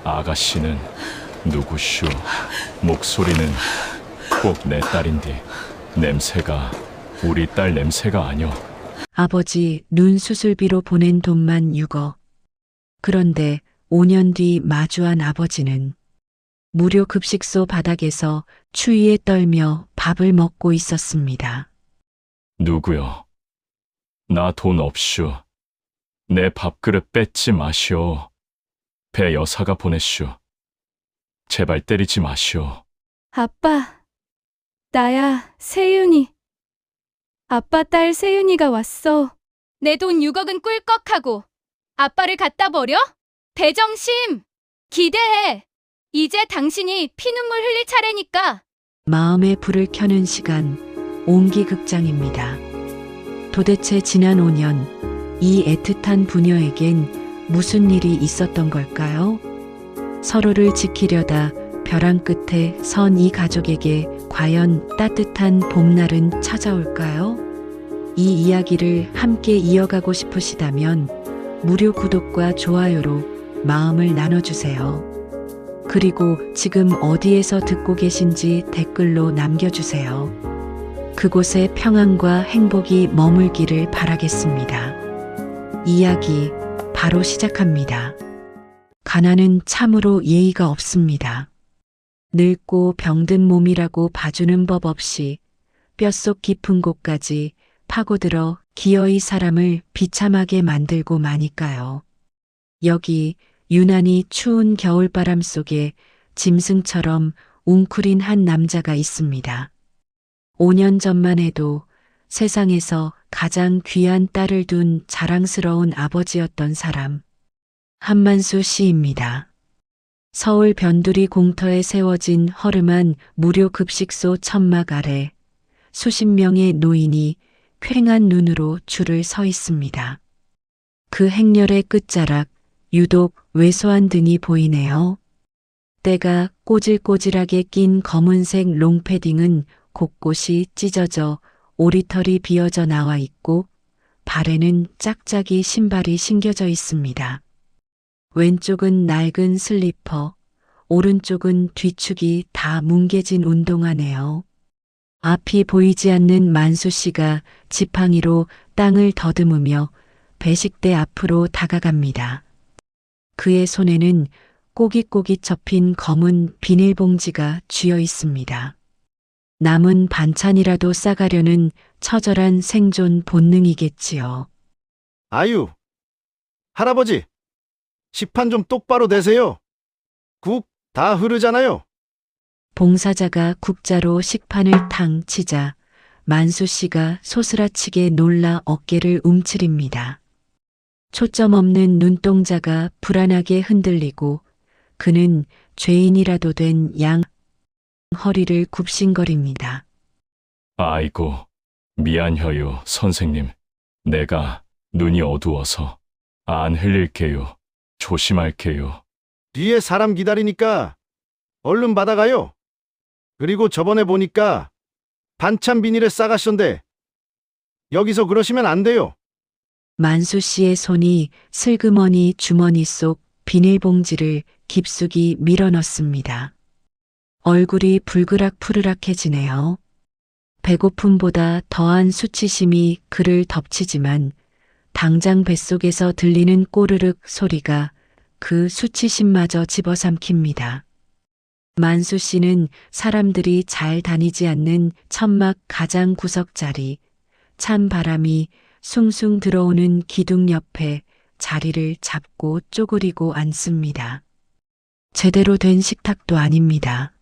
아가씨는 누구슈? 목소리는 꼭 내 딸인데 냄새가 우리 딸 냄새가 아니여. 아버지 눈 수술비로 보낸 돈만 6억. 그런데 5년 뒤 마주한 아버지는 무료 급식소 바닥에서 추위에 떨며 밥을 먹고 있었습니다. 누구여? 나 돈 없슈. 내 밥그릇 뺏지 마시오. 배 여사가 보냈슈. 제발 때리지 마시오. 아빠, 나야, 세윤이. 아빠 딸 세윤이가 왔어. 내 돈 6억은 꿀꺽하고 아빠를 갖다 버려? 배정심! 기대해! 이제 당신이 피눈물 흘릴 차례니까. 마음의 불을 켜는 시간, 옹기극장입니다. 도대체 지난 5년, 이 애틋한 부녀에겐 무슨 일이 있었던 걸까요? 서로를 지키려다 벼랑 끝에 선 이 가족에게 과연 따뜻한 봄날은 찾아올까요? 이 이야기를 함께 이어가고 싶으시다면 무료 구독과 좋아요로 마음을 나눠주세요. 그리고 지금 어디에서 듣고 계신지 댓글로 남겨주세요. 그곳에 평안과 행복이 머물기를 바라겠습니다. 이야기 바로 시작합니다. 가난은 참으로 예의가 없습니다. 늙고 병든 몸이라고 봐주는 법 없이 뼛속 깊은 곳까지 파고들어 기어이 사람을 비참하게 만들고 마니까요. 여기 유난히 추운 겨울바람 속에 짐승처럼 웅크린 한 남자가 있습니다. 5년 전만 해도 세상에서 가장 귀한 딸을 둔 자랑스러운 아버지였던 사람. 한만수 씨입니다. 서울 변두리 공터에 세워진 허름한 무료 급식소 천막 아래 수십 명의 노인이 퀭한 눈으로 줄을 서 있습니다. 그 행렬의 끝자락 유독 왜소한 등이 보이네요. 때가 꼬질꼬질하게 낀 검은색 롱패딩은 곳곳이 찢어져 오리털이 비어져 나와 있고 발에는 짝짝이 신발이 신겨져 있습니다. 왼쪽은 낡은 슬리퍼, 오른쪽은 뒤축이 다 뭉개진 운동화네요. 앞이 보이지 않는 만수 씨가 지팡이로 땅을 더듬으며 배식대 앞으로 다가갑니다. 그의 손에는 꼬깃꼬깃 접힌 검은 비닐봉지가 쥐어 있습니다. 남은 반찬이라도 싸가려는 처절한 생존 본능이겠지요. 아유, 할아버지, 식판 좀 똑바로 대세요. 국 다 흐르잖아요. 봉사자가 국자로 식판을 탕 치자 만수 씨가 소스라치게 놀라 어깨를 움츠립니다. 초점 없는 눈동자가 불안하게 흔들리고 그는 죄인이라도 된 양 허리를 굽신거립니다. 아이고, 미안해요, 선생님. 내가 눈이 어두워서 안 흘릴게요. 조심할게요. 뒤에 사람 기다리니까 얼른 받아가요. 그리고 저번에 보니까 반찬 비닐에 싸가셨는데 여기서 그러시면 안 돼요. 만수 씨의 손이 슬그머니 주머니 속 비닐봉지를 깊숙이 밀어넣습니다. 얼굴이 불그락푸르락해지네요. 배고픔보다 더한 수치심이 그를 덮치지만 당장 뱃속에서 들리는 꼬르륵 소리가 그 수치심마저 집어삼킵니다. 만수 씨는 사람들이 잘 다니지 않는 천막 가장 구석자리, 찬 바람이 숭숭 들어오는 기둥 옆에 자리를 잡고 쪼그리고 앉습니다. 제대로 된 식탁도 아닙니다.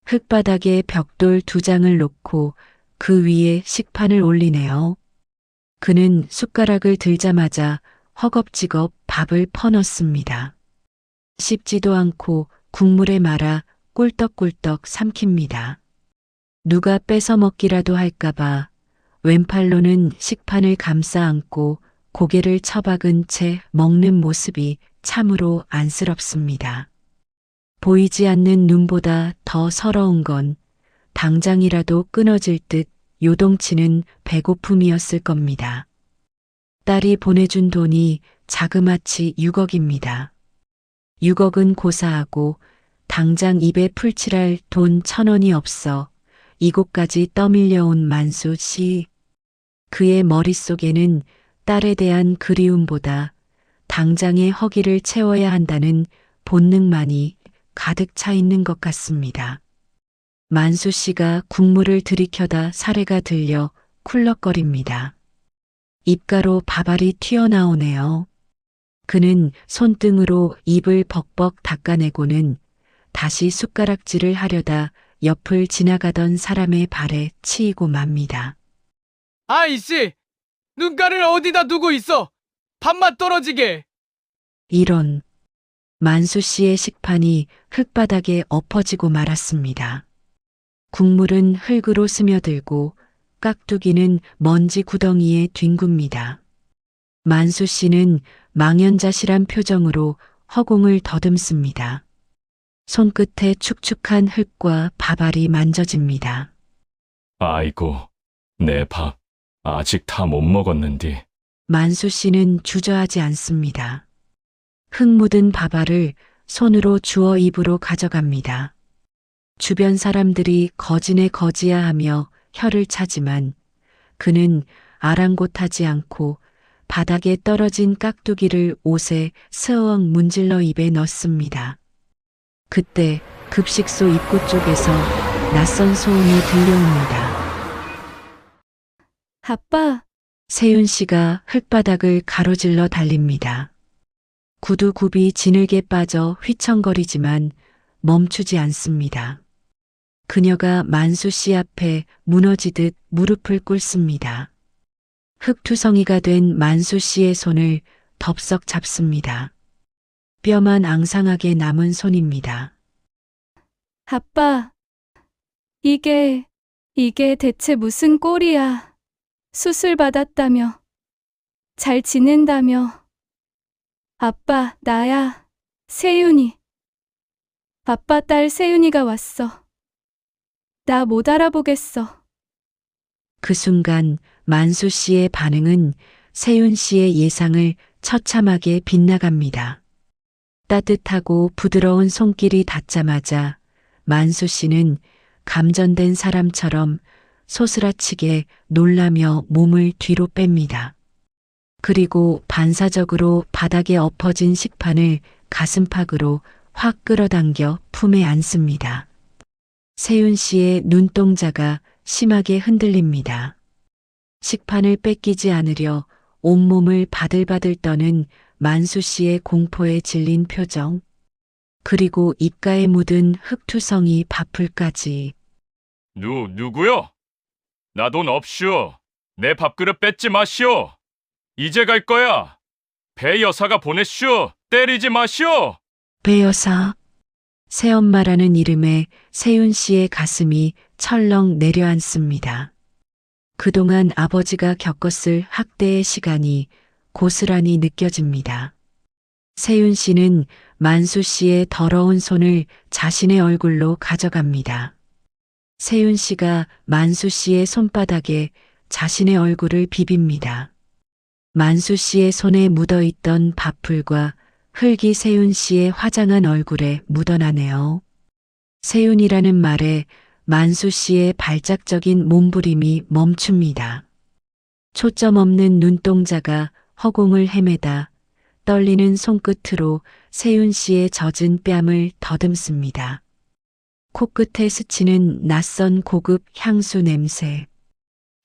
흙바닥에 벽돌 2장을 놓고 그 위에 식판을 올리네요. 그는 숟가락을 들자마자 허겁지겁 밥을 퍼넣습니다. 씹지도 않고 국물에 말아 꿀떡꿀떡 삼킵니다. 누가 뺏어 먹기라도 할까봐 왼팔로는 식판을 감싸 안고 고개를 처박은 채 먹는 모습이 참으로 안쓰럽습니다. 보이지 않는 눈보다 더 서러운 건 당장이라도 끊어질 듯 요동치는 배고픔이었을 겁니다. 딸이 보내준 돈이 자그마치 6억입니다. 6억은 고사하고 당장 입에 풀칠할 돈 1,000원이 없어 이곳까지 떠밀려온 만수 씨. 그의 머릿속에는 딸에 대한 그리움보다 당장의 허기를 채워야 한다는 본능만이 가득 차 있는 것 같습니다. 만수 씨가 국물을 들이켜다 사례가 들려 쿨럭거립니다. 입가로 밥알이 튀어나오네요. 그는 손등으로 입을 벅벅 닦아내고는 다시 숟가락질을 하려다 옆을 지나가던 사람의 발에 치이고 맙니다. 아이씨! 눈가를 어디다 두고 있어! 밥맛 떨어지게! 이런 만수 씨의 식판이 흙바닥에 엎어지고 말았습니다. 국물은 흙으로 스며들고 깍두기는 먼지 구덩이에 뒹굽니다. 만수 씨는 망연자실한 표정으로 허공을 더듬습니다. 손끝에 축축한 흙과 밥알이 만져집니다. 아이고, 내 밥 아직 다 못 먹었는디. 만수 씨는 주저하지 않습니다. 흙 묻은 밥알을 손으로 주워 입으로 가져갑니다. 주변 사람들이 거지네 거지야 하며 혀를 차지만 그는 아랑곳하지 않고 바닥에 떨어진 깍두기를 옷에 스어엉 문질러 입에 넣습니다. 그때 급식소 입구 쪽에서 낯선 소음이 들려옵니다. 아빠, 세윤 씨가 흙바닥을 가로질러 달립니다. 구두굽이 지늘게 빠져 휘청거리지만 멈추지 않습니다. 그녀가 만수 씨 앞에 무너지듯 무릎을 꿇습니다. 흙투성이가 된 만수 씨의 손을 덥석 잡습니다. 뼈만 앙상하게 남은 손입니다. 아빠. 이게 대체 무슨 꼴이야. 수술 받았다며. 잘 지낸다며. 아빠, 나야. 세윤이. 아빠 딸 세윤이가 왔어. 나 못 알아보겠어. 그 순간 만수 씨의 반응은 세윤 씨의 예상을 처참하게 빗나갑니다. 따뜻하고 부드러운 손길이 닿자마자 만수 씨는 감전된 사람처럼 소스라치게 놀라며 몸을 뒤로 뺍니다. 그리고 반사적으로 바닥에 엎어진 식판을 가슴팍으로 확 끌어당겨 품에 안습니다. 세윤 씨의 눈동자가 심하게 흔들립니다. 식판을 뺏기지 않으려 온몸을 바들바들 떠는 만수 씨의 공포에 질린 표정, 그리고 입가에 묻은 흙투성이 밥풀까지. 누구요? 나 돈 없슈. 내 밥그릇 뺏지 마시오. 이제 갈 거야. 배 여사가 보냈슈. 때리지 마시오. 배 여사. 새엄마라는 이름에 세윤 씨의 가슴이 철렁 내려앉습니다. 그동안 아버지가 겪었을 학대의 시간이 고스란히 느껴집니다. 세윤 씨는 만수 씨의 더러운 손을 자신의 얼굴로 가져갑니다. 세윤 씨가 만수 씨의 손바닥에 자신의 얼굴을 비빕니다. 만수 씨의 손에 묻어있던 밥풀과 흙이 세윤 씨의 화장한 얼굴에 묻어나네요. 세윤이라는 말에 만수 씨의 발작적인 몸부림이 멈춥니다. 초점 없는 눈동자가 허공을 헤매다 떨리는 손끝으로 세윤 씨의 젖은 뺨을 더듬습니다. 코끝에 스치는 낯선 고급 향수 냄새,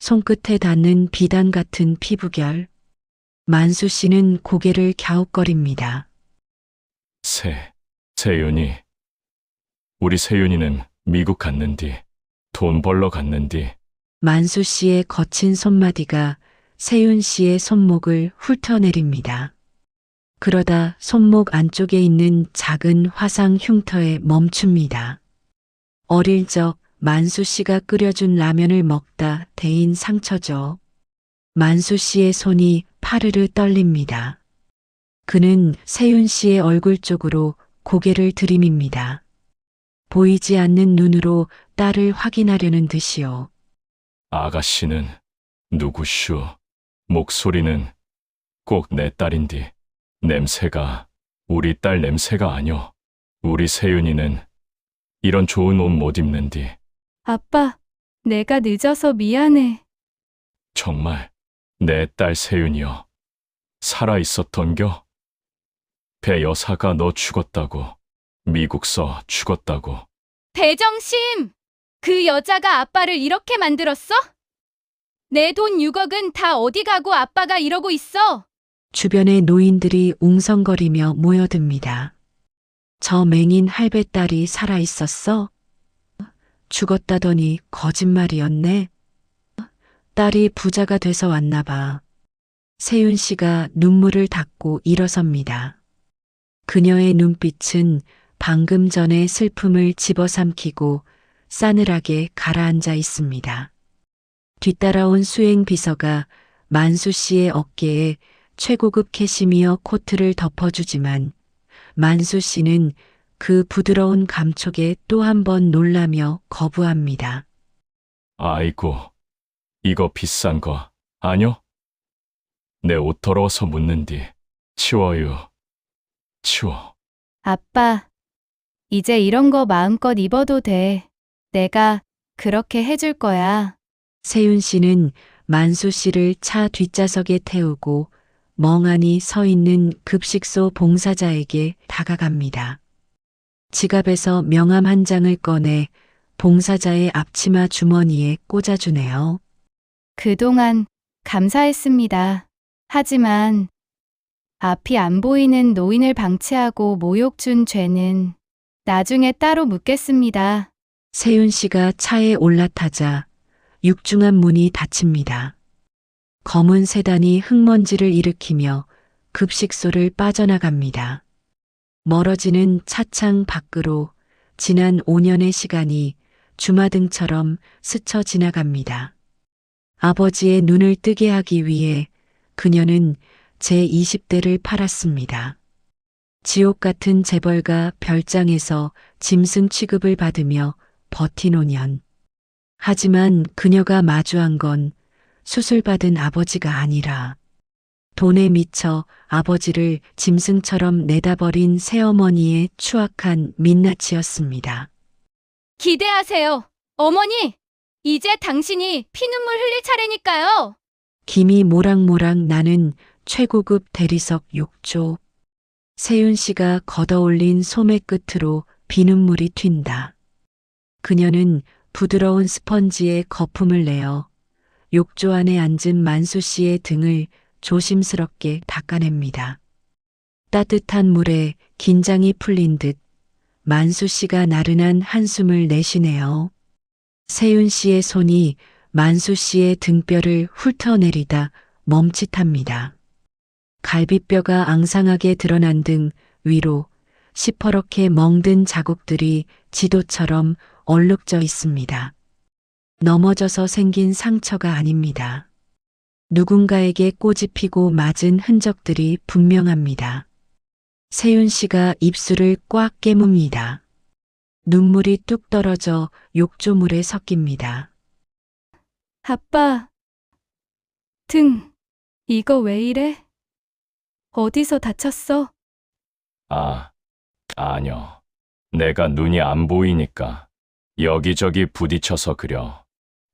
손끝에 닿는 비단 같은 피부결. 만수 씨는 고개를 갸웃거립니다. 세윤이. 우리 세윤이는 미국 갔는디. 돈 벌러 갔는디. 만수 씨의 거친 손마디가 세윤 씨의 손목을 훑어내립니다. 그러다 손목 안쪽에 있는 작은 화상 흉터에 멈춥니다. 어릴 적 만수 씨가 끓여준 라면을 먹다 데인 상처죠. 만수 씨의 손이 파르르 떨립니다. 그는 세윤 씨의 얼굴 쪽으로 고개를 들이밉니다. 보이지 않는 눈으로 딸을 확인하려는 듯이요. 아가씨는 누구슈? 목소리는 꼭 내 딸인디. 냄새가 우리 딸 냄새가 아뇨. 우리 세윤이는 이런 좋은 옷 못 입는디. 아빠, 내가 늦어서 미안해. 정말 내 딸 세윤이여. 살아 있었던겨? 배 여사가 너 죽었다고. 미국서 죽었다고. 배정심! 그 여자가 아빠를 이렇게 만들었어? 내 돈 6억은 다 어디 가고 아빠가 이러고 있어? 주변의 노인들이 웅성거리며 모여듭니다. 저 맹인 할배딸이 살아 있었어? 죽었다더니 거짓말이었네. 딸이 부자가 돼서 왔나 봐. 세윤 씨가 눈물을 닦고 일어섭니다. 그녀의 눈빛은 방금 전의 슬픔을 집어삼키고 싸늘하게 가라앉아 있습니다. 뒤따라온 수행 비서가 만수 씨의 어깨에 최고급 캐시미어 코트를 덮어주지만 만수 씨는 그 부드러운 감촉에 또 한 번 놀라며 거부합니다. 아이고, 이거 비싼 거 아뇨? 내 옷 더러워서 묻는디. 치워요. 치워. 아빠, 이제 이런 거 마음껏 입어도 돼. 내가 그렇게 해줄 거야. 세윤 씨는 만수 씨를 차 뒷좌석에 태우고 멍하니 서 있는 급식소 봉사자에게 다가갑니다. 지갑에서 명함 한 장을 꺼내 봉사자의 앞치마 주머니에 꽂아주네요. 그동안 감사했습니다. 하지만 앞이 안 보이는 노인을 방치하고 모욕 준 죄는 나중에 따로 묻겠습니다. 세윤 씨가 차에 올라타자 육중한 문이 닫힙니다. 검은 세단이 흙먼지를 일으키며 급식소를 빠져나갑니다. 멀어지는 차창 밖으로 지난 5년의 시간이 주마등처럼 스쳐 지나갑니다. 아버지의 눈을 뜨게 하기 위해 그녀는 제20대를 팔았습니다. 지옥 같은 재벌가 별장에서 짐승 취급을 받으며 버틴 5년. 하지만 그녀가 마주한 건 수술받은 아버지가 아니라 돈에 미쳐 아버지를 짐승처럼 내다버린 새어머니의 추악한 민낯이었습니다. 기대하세요. 어머니, 이제 당신이 피눈물 흘릴 차례니까요. 김이 모락모락 나는 최고급 대리석 욕조. 세윤 씨가 걷어올린 소매 끝으로 비눗물이 튄다. 그녀는 부드러운 스펀지에 거품을 내어 욕조 안에 앉은 만수 씨의 등을 조심스럽게 닦아냅니다. 따뜻한 물에 긴장이 풀린 듯 만수 씨가 나른한 한숨을 내쉬네요. 세윤 씨의 손이 만수 씨의 등뼈를 훑어내리다 멈칫합니다. 갈비뼈가 앙상하게 드러난 등 위로 시퍼렇게 멍든 자국들이 지도처럼 얼룩져 있습니다. 넘어져서 생긴 상처가 아닙니다. 누군가에게 꼬집히고 맞은 흔적들이 분명합니다. 세윤 씨가 입술을 꽉 깨뭅니다. 눈물이 뚝 떨어져 욕조물에 섞입니다. 아빠, 등, 이거 왜 이래? 어디서 다쳤어? 아뇨. 내가 눈이 안 보이니까 여기저기 부딪혀서 그려.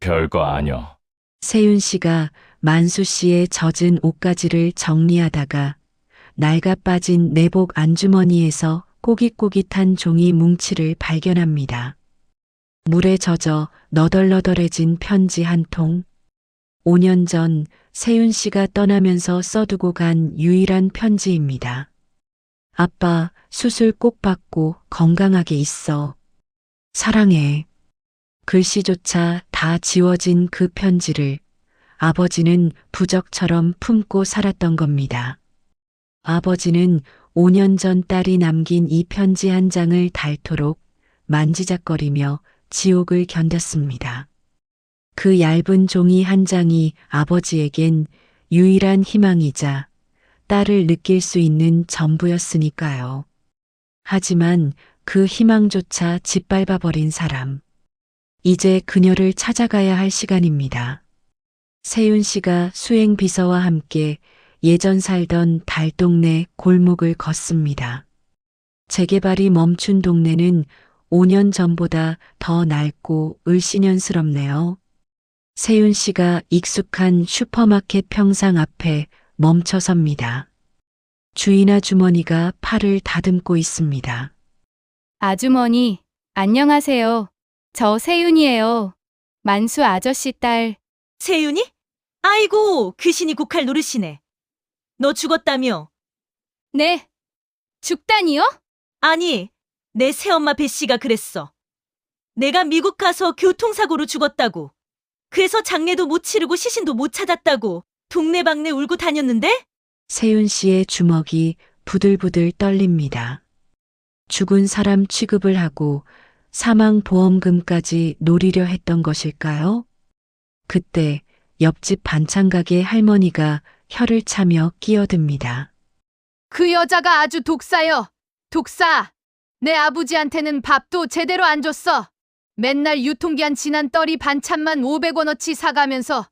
별거 아뇨. 세윤 씨가 만수 씨의 젖은 옷가지를 정리하다가 낡아 빠진 내복 안주머니에서 꼬깃꼬깃한 종이 뭉치를 발견합니다. 물에 젖어 너덜너덜해진 편지 한 통. 5년 전 세윤 씨가 떠나면서 써두고 간 유일한 편지입니다. 아빠, 수술 꼭 받고 건강하게 있어. 사랑해. 글씨조차 다 지워진 그 편지를 아버지는 부적처럼 품고 살았던 겁니다. 아버지는 5년 전 딸이 남긴 이 편지 한 장을 닳도록 만지작거리며 지옥을 견뎠습니다. 그 얇은 종이 한 장이 아버지에겐 유일한 희망이자 딸을 느낄 수 있는 전부였으니까요. 하지만 그 희망조차 짓밟아버린 사람. 이제 그녀를 찾아가야 할 시간입니다. 세윤 씨가 수행 비서와 함께 예전 살던 달동네 골목을 걷습니다. 재개발이 멈춘 동네는 5년 전보다 더 낡고 을씨년스럽네요. 세윤 씨가 익숙한 슈퍼마켓 평상 앞에 멈춰 섭니다. 주인 아주머니가 팔을 다듬고 있습니다. 아주머니, 안녕하세요. 저 세윤이에요. 만수 아저씨 딸. 세윤이? 아이고, 그 신이 국할 노릇이네. 너 죽었다며? 네. 죽다니요? 아니, 내 새엄마 배씨가 그랬어. 내가 미국 가서 교통사고로 죽었다고. 그래서 장례도 못 치르고 시신도 못 찾았다고 동네방네 울고 다녔는데? 세윤 씨의 주먹이 부들부들 떨립니다. 죽은 사람 취급을 하고 사망보험금까지 노리려 했던 것일까요? 그때 옆집 반찬가게 할머니가 혀를 차며 끼어듭니다. 그 여자가 아주 독사여. 독사. 내 아버지한테는 밥도 제대로 안 줬어. 맨날 유통기한 지난 떨이 반찬만 500원어치 사가면서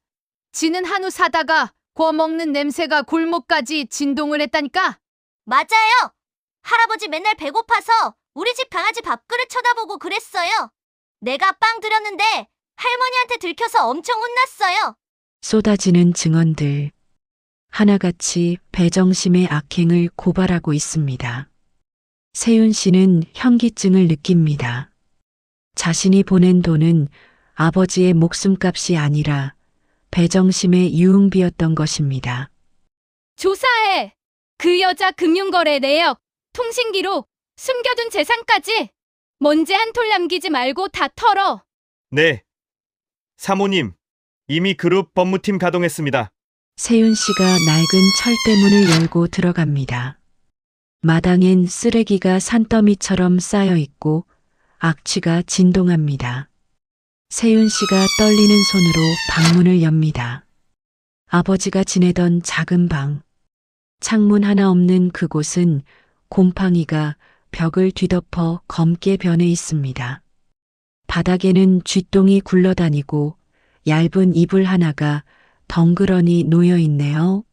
지는 한우 사다가 구워 먹는 냄새가 골목까지 진동을 했다니까? 맞아요. 할아버지 맨날 배고파서 우리 집 강아지 밥그릇 쳐다보고 그랬어요. 내가 빵 드렸는데 할머니한테 들켜서 엄청 혼났어요. 쏟아지는 증언들. 하나같이 배정심의 악행을 고발하고 있습니다. 세윤 씨는 현기증을 느낍니다. 자신이 보낸 돈은 아버지의 목숨값이 아니라 배정심의 유흥비였던 것입니다. 조사해. 그 여자 금융거래 내역, 통신기록, 숨겨둔 재산까지. 먼지 한 톨 남기지 말고 다 털어. 네. 사모님, 이미 그룹 법무팀 가동했습니다. 세윤 씨가 낡은 철대문을 열고 들어갑니다. 마당엔 쓰레기가 산더미처럼 쌓여 있고 악취가 진동합니다. 세윤 씨가 떨리는 손으로 방문을 엽니다. 아버지가 지내던 작은 방. 창문 하나 없는 그곳은 곰팡이가 벽을 뒤덮어 검게 변해 있습니다. 바닥에는 쥐똥이 굴러다니고 얇은 이불 하나가 덩그러니 놓여 있네요.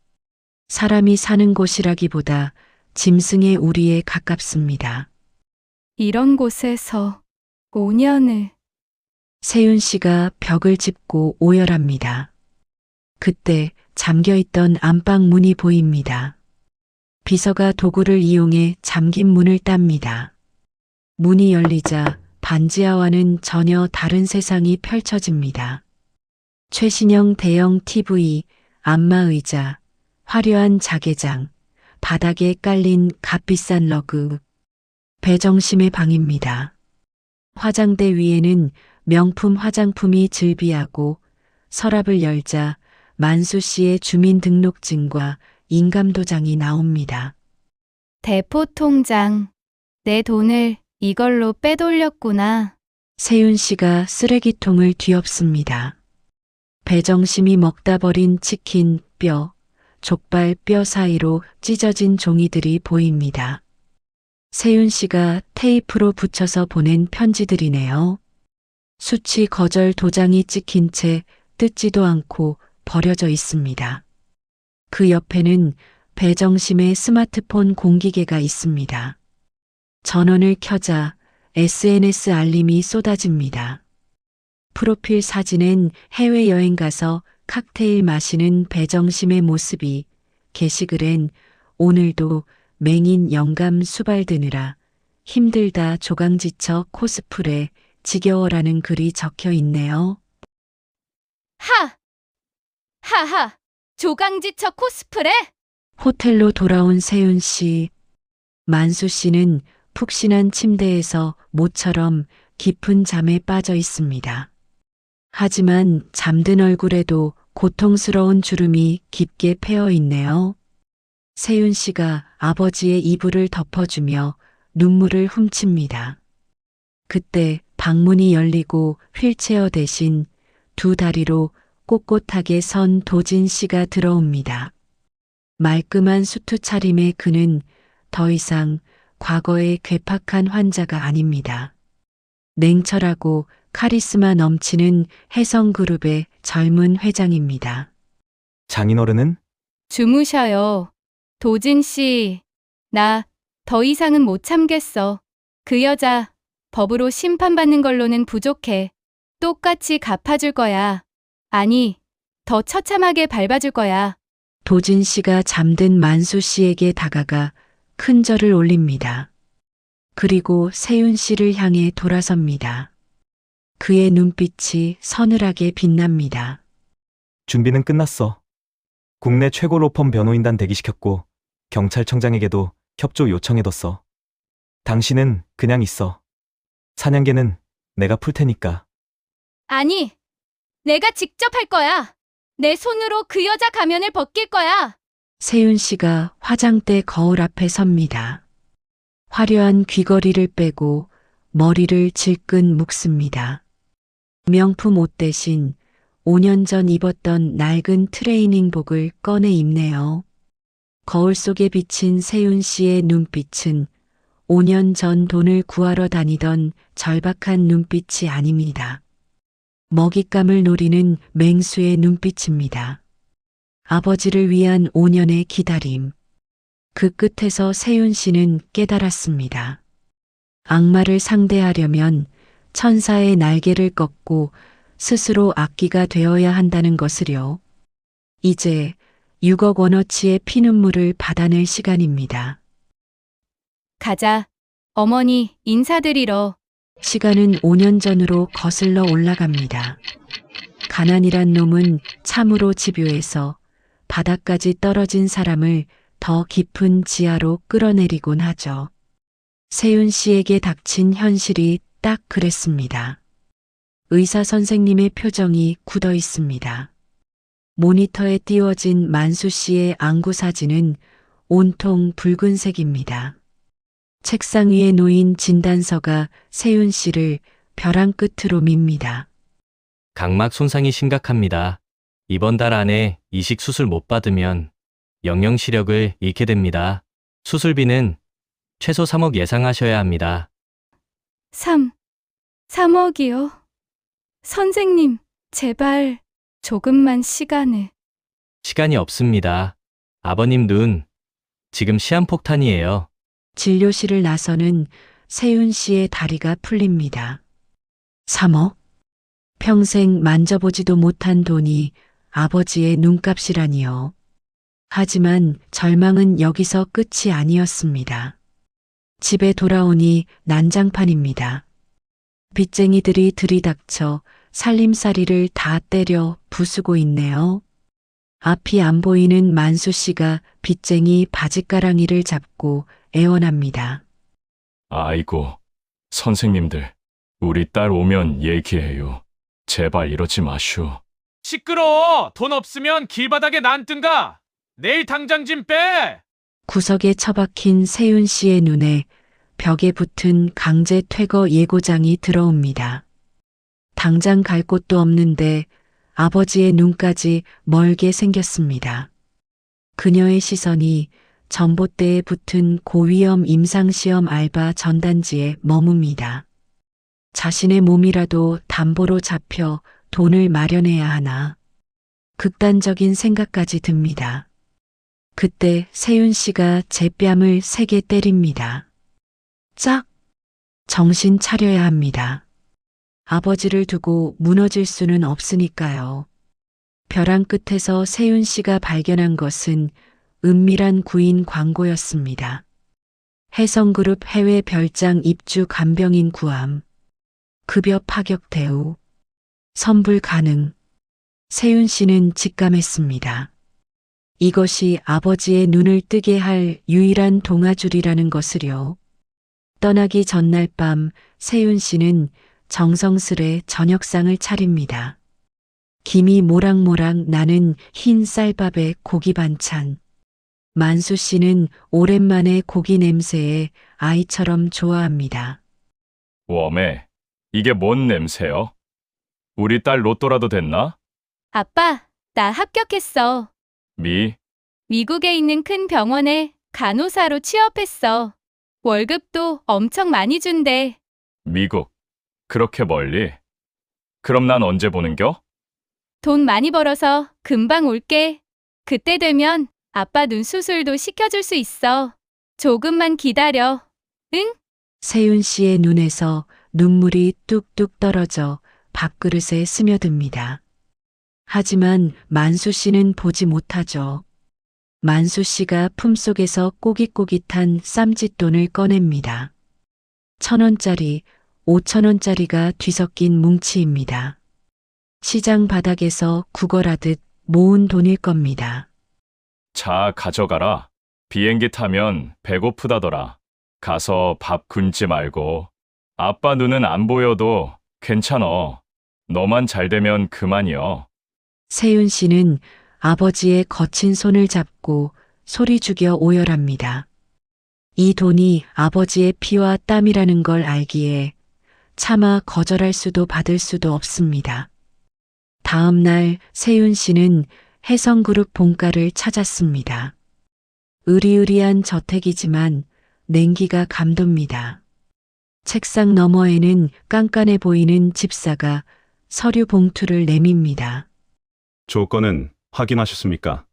사람이 사는 곳이라기보다 짐승의 우리에 가깝습니다. 이런 곳에서 5년을. 세윤 씨가 벽을 짚고 오열합니다. 그때 잠겨있던 안방 문이 보입니다. 비서가 도구를 이용해 잠긴 문을 땁니다. 문이 열리자 반지하와는 전혀 다른 세상이 펼쳐집니다. 최신형 대형 TV, 안마의자, 화려한 자개장, 바닥에 깔린 값비싼 러그. 배정심의 방입니다. 화장대 위에는 명품 화장품이 즐비하고 서랍을 열자 만수 씨의 주민등록증과 인감도장이 나옵니다. 대포통장. 내 돈을 이걸로 빼돌렸구나. 세윤 씨가 쓰레기통을 뒤엎습니다. 배정심이 먹다 버린 치킨, 뼈, 족발 뼈 사이로 찢어진 종이들이 보입니다. 세윤 씨가 테이프로 붙여서 보낸 편지들이네요. 수치 거절 도장이 찍힌 채 뜯지도 않고 버려져 있습니다. 그 옆에는 배정심의 스마트폰 공기계가 있습니다. 전원을 켜자 SNS 알림이 쏟아집니다. 프로필 사진엔 해외여행 가서 칵테일 마시는 배정심의 모습이, 게시글엔 오늘도 맹인 영감 수발드느라 힘들다 조강지처 코스프레 지겨워라는 글이 적혀 있네요. 하하. 조강지처 코스프레? 호텔로 돌아온 세윤 씨. 만수 씨는 푹신한 침대에서 모처럼 깊은 잠에 빠져 있습니다. 하지만 잠든 얼굴에도 고통스러운 주름이 깊게 패어 있네요. 세윤 씨가 아버지의 이불을 덮어주며 눈물을 훔칩니다. 그때 방문이 열리고 휠체어 대신 두 다리로 꼿꼿하게 선 도진 씨가 들어옵니다. 말끔한 수트 차림의 그는 더 이상 과거의 괴팍한 환자가 아닙니다. 냉철하고 카리스마 넘치는 혜성그룹의 젊은 회장입니다. 장인어른은? 주무셔요. 도진 씨, 나 더 이상은 못 참겠어. 그 여자 법으로 심판받는 걸로는 부족해. 똑같이 갚아줄 거야. 아니, 더 처참하게 밟아줄 거야. 도진 씨가 잠든 만수 씨에게 다가가 큰 절을 올립니다. 그리고 세윤 씨를 향해 돌아섭니다. 그의 눈빛이 서늘하게 빛납니다. 준비는 끝났어. 국내 최고 로펌 변호인단 대기시켰고 경찰청장에게도 협조 요청해뒀어. 당신은 그냥 있어. 사냥개는 내가 풀 테니까. 아니, 내가 직접 할 거야. 내 손으로 그 여자 가면을 벗길 거야. 세윤 씨가 화장대 거울 앞에 섭니다. 화려한 귀걸이를 빼고 머리를 질끈 묶습니다. 명품 옷 대신 5년 전 입었던 낡은 트레이닝복을 꺼내 입네요. 거울 속에 비친 세윤 씨의 눈빛은 5년 전 돈을 구하러 다니던 절박한 눈빛이 아닙니다. 먹잇감을 노리는 맹수의 눈빛입니다. 아버지를 위한 5년의 기다림. 그 끝에서 세윤 씨는 깨달았습니다. 악마를 상대하려면 천사의 날개를 꺾고 스스로 악기가 되어야 한다는 것을요. 이제 6억 원어치의 피눈물을 받아낼 시간입니다. 가자. 어머니, 인사드리러. 시간은 5년 전으로 거슬러 올라갑니다. 가난이란 놈은 참으로 집요해서 바닥까지 떨어진 사람을 더 깊은 지하로 끌어내리곤 하죠. 세윤 씨에게 닥친 현실이 딱 그랬습니다. 의사 선생님의 표정이 굳어 있습니다. 모니터에 띄워진 만수 씨의 안구 사진은 온통 붉은색입니다. 책상 위에 놓인 진단서가 세윤 씨를 벼랑 끝으로 밉니다. 각막 손상이 심각합니다. 이번 달 안에 이식 수술 못 받으면 영영 시력을 잃게 됩니다. 수술비는 최소 3억 예상하셔야 합니다. 3억이요? 선생님, 제발 조금만 시간을. 시간이 없습니다. 아버님 눈, 지금 시한폭탄이에요. 진료실을 나서는 세윤 씨의 다리가 풀립니다. 3억? 평생 만져보지도 못한 돈이 아버지의 눈값이라니요. 하지만 절망은 여기서 끝이 아니었습니다. 집에 돌아오니 난장판입니다. 빚쟁이들이 들이닥쳐 살림살이를 다 때려 부수고 있네요. 앞이 안 보이는 만수 씨가 빚쟁이 바짓가랑이를 잡고 애원합니다. 아이고, 선생님들, 우리 딸 오면 얘기해요. 제발 이러지 마시오. 시끄러워. 돈 없으면 길바닥에 놔둔가. 내일 당장 짐 빼. 구석에 처박힌 세윤 씨의 눈에 벽에 붙은 강제 퇴거 예고장이 들어옵니다. 당장 갈 곳도 없는데 아버지의 눈까지 멀게 생겼습니다. 그녀의 시선이 전봇대에 붙은 고위험 임상시험 알바 전단지에 머뭅니다. 자신의 몸이라도 담보로 잡혀 돈을 마련해야 하나. 극단적인 생각까지 듭니다. 그때 세윤 씨가 제 뺨을 세게 때립니다. 짝! 정신 차려야 합니다. 아버지를 두고 무너질 수는 없으니까요. 벼랑 끝에서 세윤 씨가 발견한 것은 은밀한 구인 광고였습니다. 해성그룹 해외 별장 입주 간병인 구함, 급여 파격 대우, 선불 가능. 세윤 씨는 직감했습니다. 이것이 아버지의 눈을 뜨게 할 유일한 동아줄이라는 것을요. 떠나기 전날 밤 세윤 씨는 정성스레 저녁상을 차립니다. 김이 모락모락 나는 흰 쌀밥에 고기 반찬. 만수 씨는 오랜만에 고기 냄새에 아이처럼 좋아합니다. 웜에, 이게 뭔 냄새요? 우리 딸 로또라도 됐나? 아빠, 나 합격했어. 미국에 있는 큰 병원에 간호사로 취업했어. 월급도 엄청 많이 준대. 미국, 그렇게 멀리? 그럼 난 언제 보는겨? 돈 많이 벌어서 금방 올게. 그때 되면 아빠 눈 수술도 시켜줄 수 있어. 조금만 기다려. 응? 세윤 씨의 눈에서 눈물이 뚝뚝 떨어져 밥그릇에 스며듭니다. 하지만 만수 씨는 보지 못하죠. 만수 씨가 품속에서 꼬깃꼬깃한 쌈짓돈을 꺼냅니다. 1,000원짜리, 5,000원짜리가 뒤섞인 뭉치입니다. 시장 바닥에서 구걸하듯 모은 돈일 겁니다. 자, 가져가라. 비행기 타면 배고프다더라. 가서 밥 굶지 말고. 아빠 눈은 안 보여도 괜찮어. 너만 잘 되면 그만이여. 세윤 씨는 아버지의 거친 손을 잡고 소리 죽여 오열합니다. 이 돈이 아버지의 피와 땀이라는 걸 알기에 차마 거절할 수도 받을 수도 없습니다. 다음 날 세윤 씨는 해성그룹 본가를 찾았습니다. 으리으리한 저택이지만 냉기가 감돕니다. 책상 너머에는 깐깐해 보이는 집사가 서류 봉투를 내밉니다. 조건은 확인하셨습니까?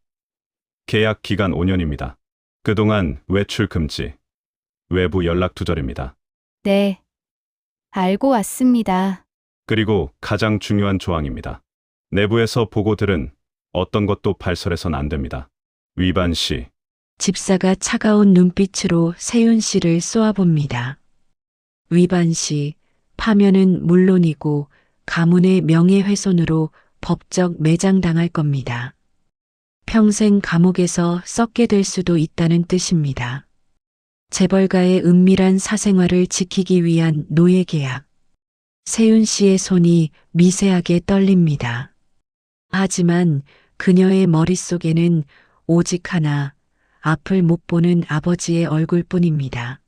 계약 기간 5년입니다. 그동안 외출 금지, 외부 연락 두절입니다. 네. 알고 왔습니다. 그리고 가장 중요한 조항입니다. 내부에서 보고들은 어떤 것도 발설해선 안 됩니다. 위반 시 집사가 차가운 눈빛으로 세윤 씨를 쏘아봅니다. 위반 시 파면은 물론이고 가문의 명예훼손으로 법적 매장당할 겁니다. 평생 감옥에서 썩게 될 수도 있다는 뜻입니다. 재벌가의 은밀한 사생활을 지키기 위한 노예 계약. 세윤 씨의 손이 미세하게 떨립니다. 하지만 그녀의 머릿속에는 오직 하나, 앞을 못 보는 아버지의 얼굴뿐입니다.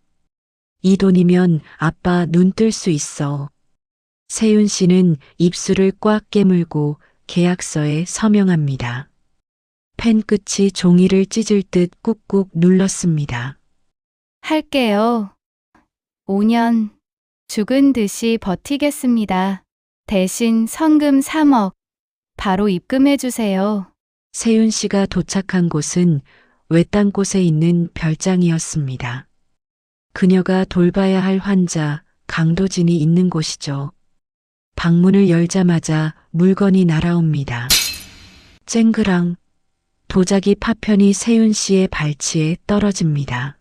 이 돈이면 아빠 눈 뜰 수 있어. 세윤 씨는 입술을 꽉 깨물고 계약서에 서명합니다. 펜 끝이 종이를 찢을 듯 꾹꾹 눌렀습니다. 할게요. 5년 죽은 듯이 버티겠습니다. 대신 성금 3억 바로 입금해 주세요. 세윤 씨가 도착한 곳은 외딴 곳에 있는 별장이었습니다. 그녀가 돌봐야 할 환자 강도진이 있는 곳이죠. 방문을 열자마자 물건이 날아옵니다. 쨍그랑 도자기 파편이 세윤 씨의 발치에 떨어집니다.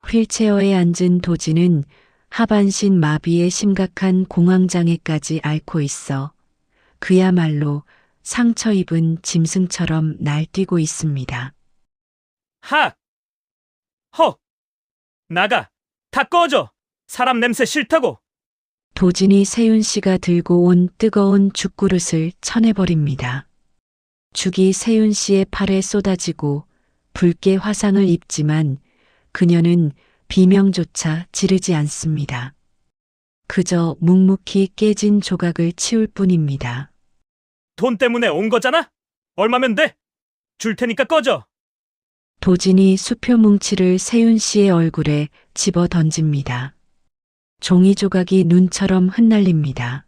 휠체어에 앉은 도진은 하반신 마비의 심각한 공황장애까지 앓고 있어 그야말로 상처 입은 짐승처럼 날뛰고 있습니다. 하! 헉! 나가! 다 꺼져! 사람 냄새 싫다고! 도진이 세윤 씨가 들고 온 뜨거운 죽그릇을 쳐내버립니다. 죽이 세윤 씨의 팔에 쏟아지고 붉게 화상을 입지만 그녀는 비명조차 지르지 않습니다. 그저 묵묵히 깨진 조각을 치울 뿐입니다. 돈 때문에 온 거잖아? 얼마면 돼? 줄 테니까 꺼져! 도진이 수표 뭉치를 세윤 씨의 얼굴에 집어 던집니다. 종이 조각이 눈처럼 흩날립니다.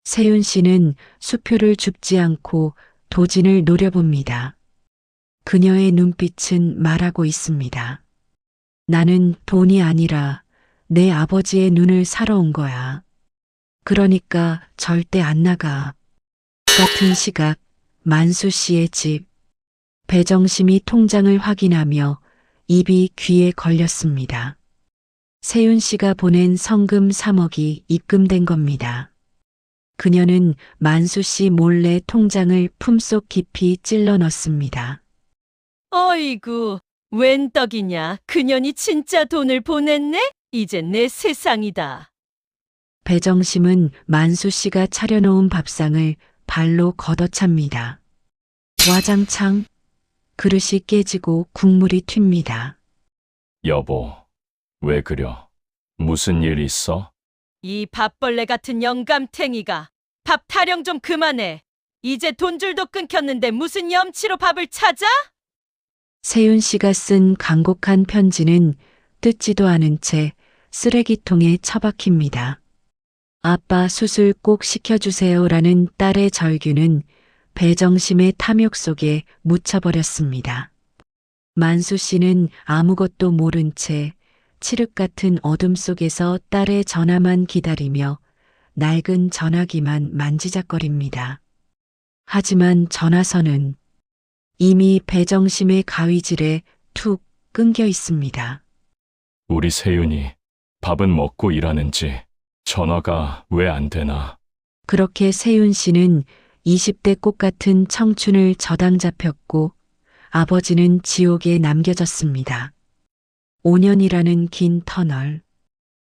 세윤 씨는 수표를 줍지 않고 도진을 노려봅니다. 그녀의 눈빛은 말하고 있습니다. 나는 돈이 아니라 내 아버지의 눈을 사러 온 거야. 그러니까 절대 안 나가. 같은 시각 만수 씨의 집. 배정심이 통장을 확인하며 입이 귀에 걸렸습니다. 세윤 씨가 보낸 성금 3억이 입금된 겁니다. 그녀는 만수 씨 몰래 통장을 품속 깊이 찔러 넣습니다. 어이구, 웬 떡이냐. 그년이 진짜 돈을 보냈네? 이제 내 세상이다. 배정심은 만수 씨가 차려놓은 밥상을 발로 걷어찹니다. 와장창 그릇이 깨지고 국물이 튑니다. 여보, 왜 그려? 무슨 일 있어? 이 밥벌레 같은 영감탱이가 밥 타령 좀 그만해. 이제 돈줄도 끊겼는데 무슨 염치로 밥을 찾아? 세윤 씨가 쓴 간곡한 편지는 뜯지도 않은 채 쓰레기통에 처박힙니다. 아빠 수술 꼭 시켜주세요라는 딸의 절규는 배정심의 탐욕 속에 묻혀버렸습니다. 만수 씨는 아무것도 모른 채 칠흑 같은 어둠 속에서 딸의 전화만 기다리며 낡은 전화기만 만지작거립니다. 하지만 전화선은 이미 배정심의 가위질에 툭 끊겨 있습니다. 우리 세윤이 밥은 먹고 일하는지 전화가 왜 안 되나? 그렇게 세윤 씨는 20대 꽃 같은 청춘을 저당 잡혔고 아버지는 지옥에 남겨졌습니다. 5년이라는 긴 터널.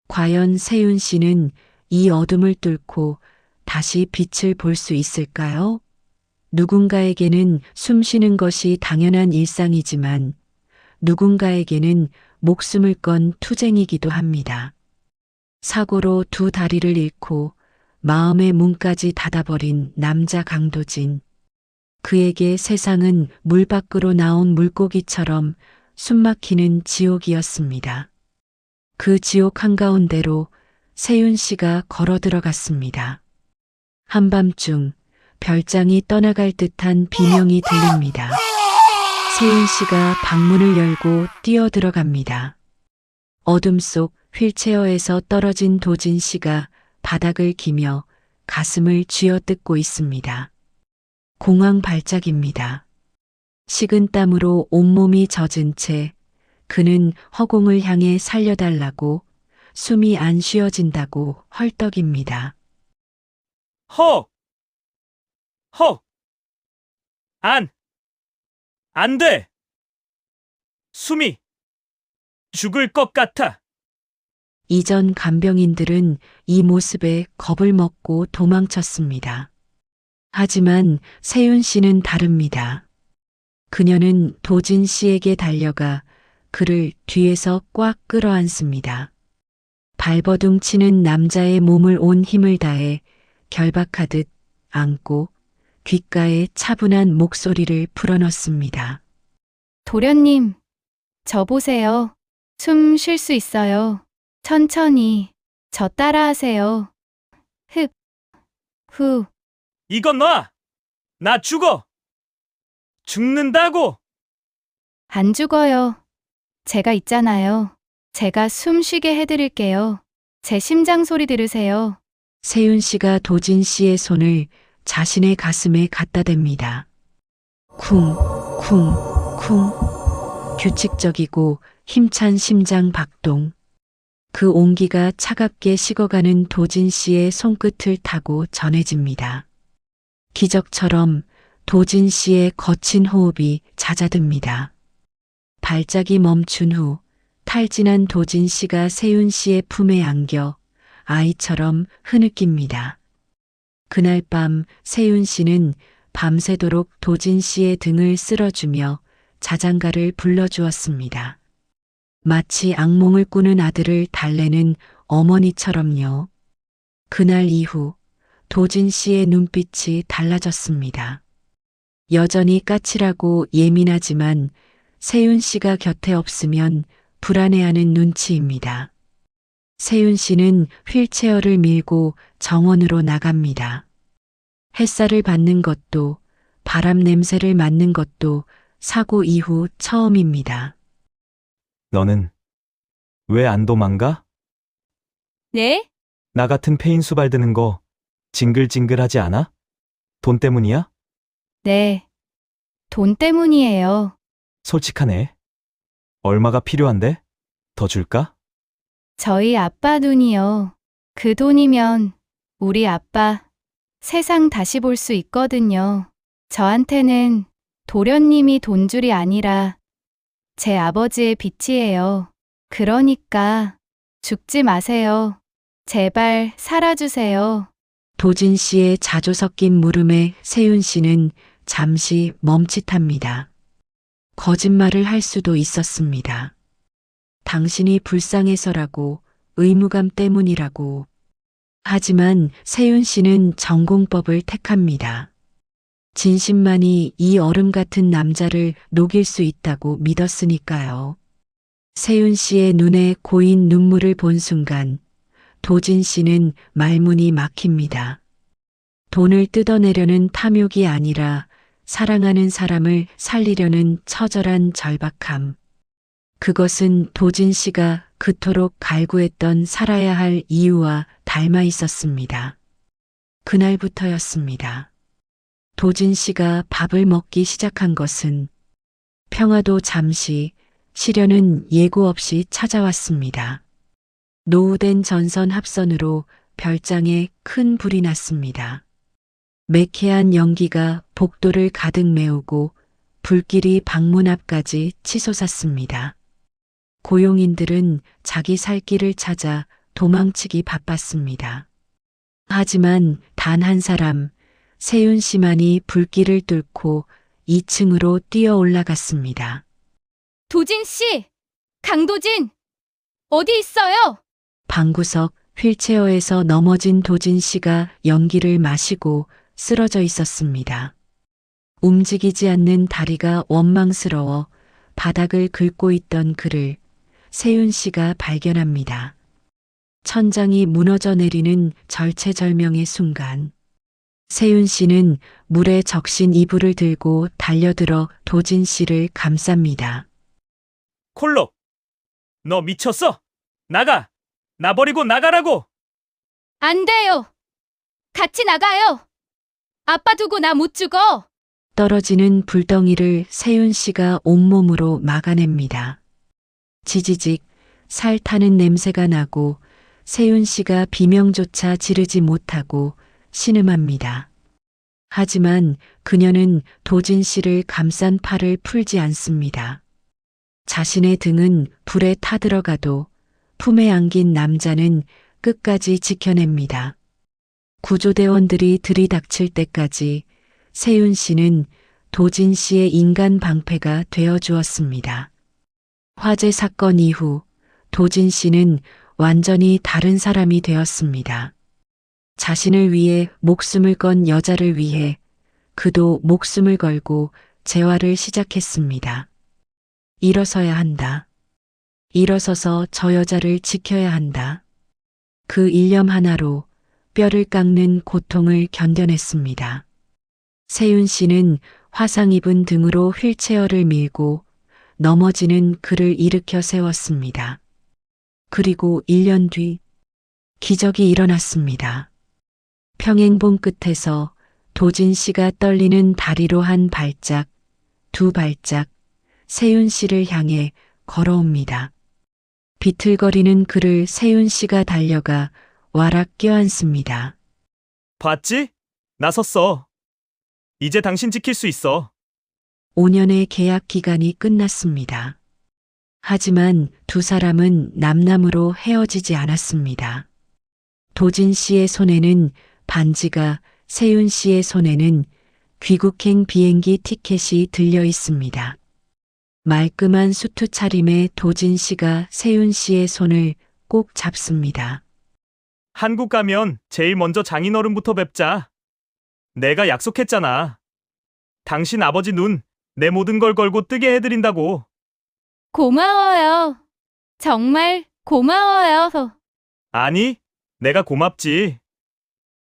과연 세윤 씨는 이 어둠을 뚫고 다시 빛을 볼 수 있을까요? 누군가에게는 숨 쉬는 것이 당연한 일상이지만 누군가에게는 목숨을 건 투쟁이기도 합니다. 사고로 두 다리를 잃고 마음의 문까지 닫아버린 남자 강도진. 그에게 세상은 물 밖으로 나온 물고기처럼 숨막히는 지옥이었습니다. 그 지옥 한가운데로 세윤 씨가 걸어 들어갔습니다. 한밤중 별장이 떠나갈 듯한 비명이 들립니다. 세윤 씨가 방문을 열고 뛰어 들어갑니다. 어둠 속 휠체어에서 떨어진 도진 씨가 바닥을 기며 가슴을 쥐어뜯고 있습니다. 공황 발작입니다. 식은 땀으로 온몸이 젖은 채 그는 허공을 향해 살려달라고 숨이 안 쉬어진다고 헐떡입니다. 헉! 안 돼! 숨이 죽을 것 같아. 이전 간병인들은 이 모습에 겁을 먹고 도망쳤습니다. 하지만 세윤 씨는 다릅니다. 그녀는 도진 씨에게 달려가 그를 뒤에서 꽉 끌어안습니다. 발버둥 치는 남자의 몸을 온 힘을 다해 결박하듯 안고 귓가에 차분한 목소리를 풀어넣습니다. 도련님, 저 보세요. 숨 쉴 수 있어요. 천천히, 저 따라하세요. 흡, 후. 이건 놔! 나 죽어! 죽는다고! 안 죽어요. 제가 있잖아요. 제가 숨 쉬게 해드릴게요. 제 심장 소리 들으세요. 세윤 씨가 도진 씨의 손을 자신의 가슴에 갖다 댑니다. 쿵, 쿵, 쿵. 규칙적이고 힘찬 심장 박동. 그 온기가 차갑게 식어가는 도진 씨의 손끝을 타고 전해집니다. 기적처럼 도진 씨의 거친 호흡이 잦아듭니다. 발작이 멈춘 후 탈진한 도진 씨가 세윤 씨의 품에 안겨 아이처럼 흐느낍니다. 그날 밤 세윤 씨는 밤새도록 도진 씨의 등을 쓸어주며 자장가를 불러주었습니다. 마치 악몽을 꾸는 아들을 달래는 어머니처럼요. 그날 이후 도진 씨의 눈빛이 달라졌습니다. 여전히 까칠하고 예민하지만 세윤 씨가 곁에 없으면 불안해하는 눈치입니다. 세윤 씨는 휠체어를 밀고 정원으로 나갑니다. 햇살을 받는 것도 바람 냄새를 맡는 것도 사고 이후 처음입니다. 너는 왜 안 도망가? 네? 나 같은 폐인 수발 드는 거 징글징글하지 않아? 돈 때문이야? 네. 돈 때문이에요. 솔직하네. 얼마가 필요한데? 더 줄까? 저희 아빠 돈이요. 그 돈이면 우리 아빠 세상 다시 볼 수 있거든요. 저한테는 도련님이 돈줄이 아니라 제 아버지의 빚이에요. 그러니까 죽지 마세요. 제발 살아주세요. 도진 씨의 자주 섞인 물음에 세윤 씨는 잠시 멈칫합니다. 거짓말을 할 수도 있었습니다. 당신이 불쌍해서라고, 의무감 때문이라고. 하지만 세윤 씨는 전공법을 택합니다. 진심만이 이 얼음 같은 남자를 녹일 수 있다고 믿었으니까요. 세윤 씨의 눈에 고인 눈물을 본 순간 도진 씨는 말문이 막힙니다. 돈을 뜯어내려는 탐욕이 아니라 사랑하는 사람을 살리려는 처절한 절박함. 그것은 도진 씨가 그토록 갈구했던 살아야 할 이유와 닮아 있었습니다. 그날부터였습니다. 도진 씨가 밥을 먹기 시작한 것은 평화도 잠시, 시련은 예고 없이 찾아왔습니다. 노후된 전선 합선으로 별장에 큰 불이 났습니다. 매캐한 연기가 복도를 가득 메우고 불길이 방문 앞까지 치솟았습니다. 고용인들은 자기 살 길을 찾아 도망치기 바빴습니다. 하지만 단 한 사람, 세윤 씨만이 불길을 뚫고 2층으로 뛰어 올라갔습니다. 도진 씨! 강도진! 어디 있어요? 방구석 휠체어에서 넘어진 도진 씨가 연기를 마시고 쓰러져 있었습니다. 움직이지 않는 다리가 원망스러워 바닥을 긁고 있던 그를 세윤 씨가 발견합니다. 천장이 무너져 내리는 절체절명의 순간, 세윤 씨는 물에 적신 이불을 들고 달려들어 도진 씨를 감쌉니다. 콜록! 너 미쳤어? 나가! 나 버리고 나가라고! 안 돼요! 같이 나가요! 아빠 두고 나 못 죽어! 떨어지는 불덩이를 세윤 씨가 온몸으로 막아냅니다. 지지직, 살 타는 냄새가 나고 세윤 씨가 비명조차 지르지 못하고 신음합니다. 하지만 그녀는 도진 씨를 감싼 팔을 풀지 않습니다. 자신의 등은 불에 타들어가도 품에 안긴 남자는 끝까지 지켜냅니다. 구조대원들이 들이닥칠 때까지 세윤 씨는 도진 씨의 인간 방패가 되어 주었습니다. 화재 사건 이후 도진 씨는 완전히 다른 사람이 되었습니다. 자신을 위해 목숨을 건 여자를 위해 그도 목숨을 걸고 재활을 시작했습니다. 일어서야 한다. 일어서서 저 여자를 지켜야 한다. 그 일념 하나로 뼈를 깎는 고통을 견뎌냈습니다. 세윤 씨는 화상 입은 등으로 휠체어를 밀고 넘어지는 그를 일으켜 세웠습니다. 그리고 1년 뒤 기적이 일어났습니다. 평행봉 끝에서 도진 씨가 떨리는 다리로 한 발짝, 두 발짝 세윤 씨를 향해 걸어옵니다. 비틀거리는 그를 세윤 씨가 달려가 와락 껴안습니다. 봤지? 나섰어. 이제 당신 지킬 수 있어. 5년의 계약 기간이 끝났습니다. 하지만 두 사람은 남남으로 헤어지지 않았습니다. 도진 씨의 손에는 반지가, 세윤 씨의 손에는 귀국행 비행기 티켓이 들려 있습니다. 말끔한 수트 차림의 도진 씨가 세윤 씨의 손을 꼭 잡습니다. 한국 가면 제일 먼저 장인어른부터 뵙자. 내가 약속했잖아. 당신 아버지 눈 내 모든 걸 걸고 뜨게 해드린다고. 고마워요. 정말 고마워요. 아니, 내가 고맙지.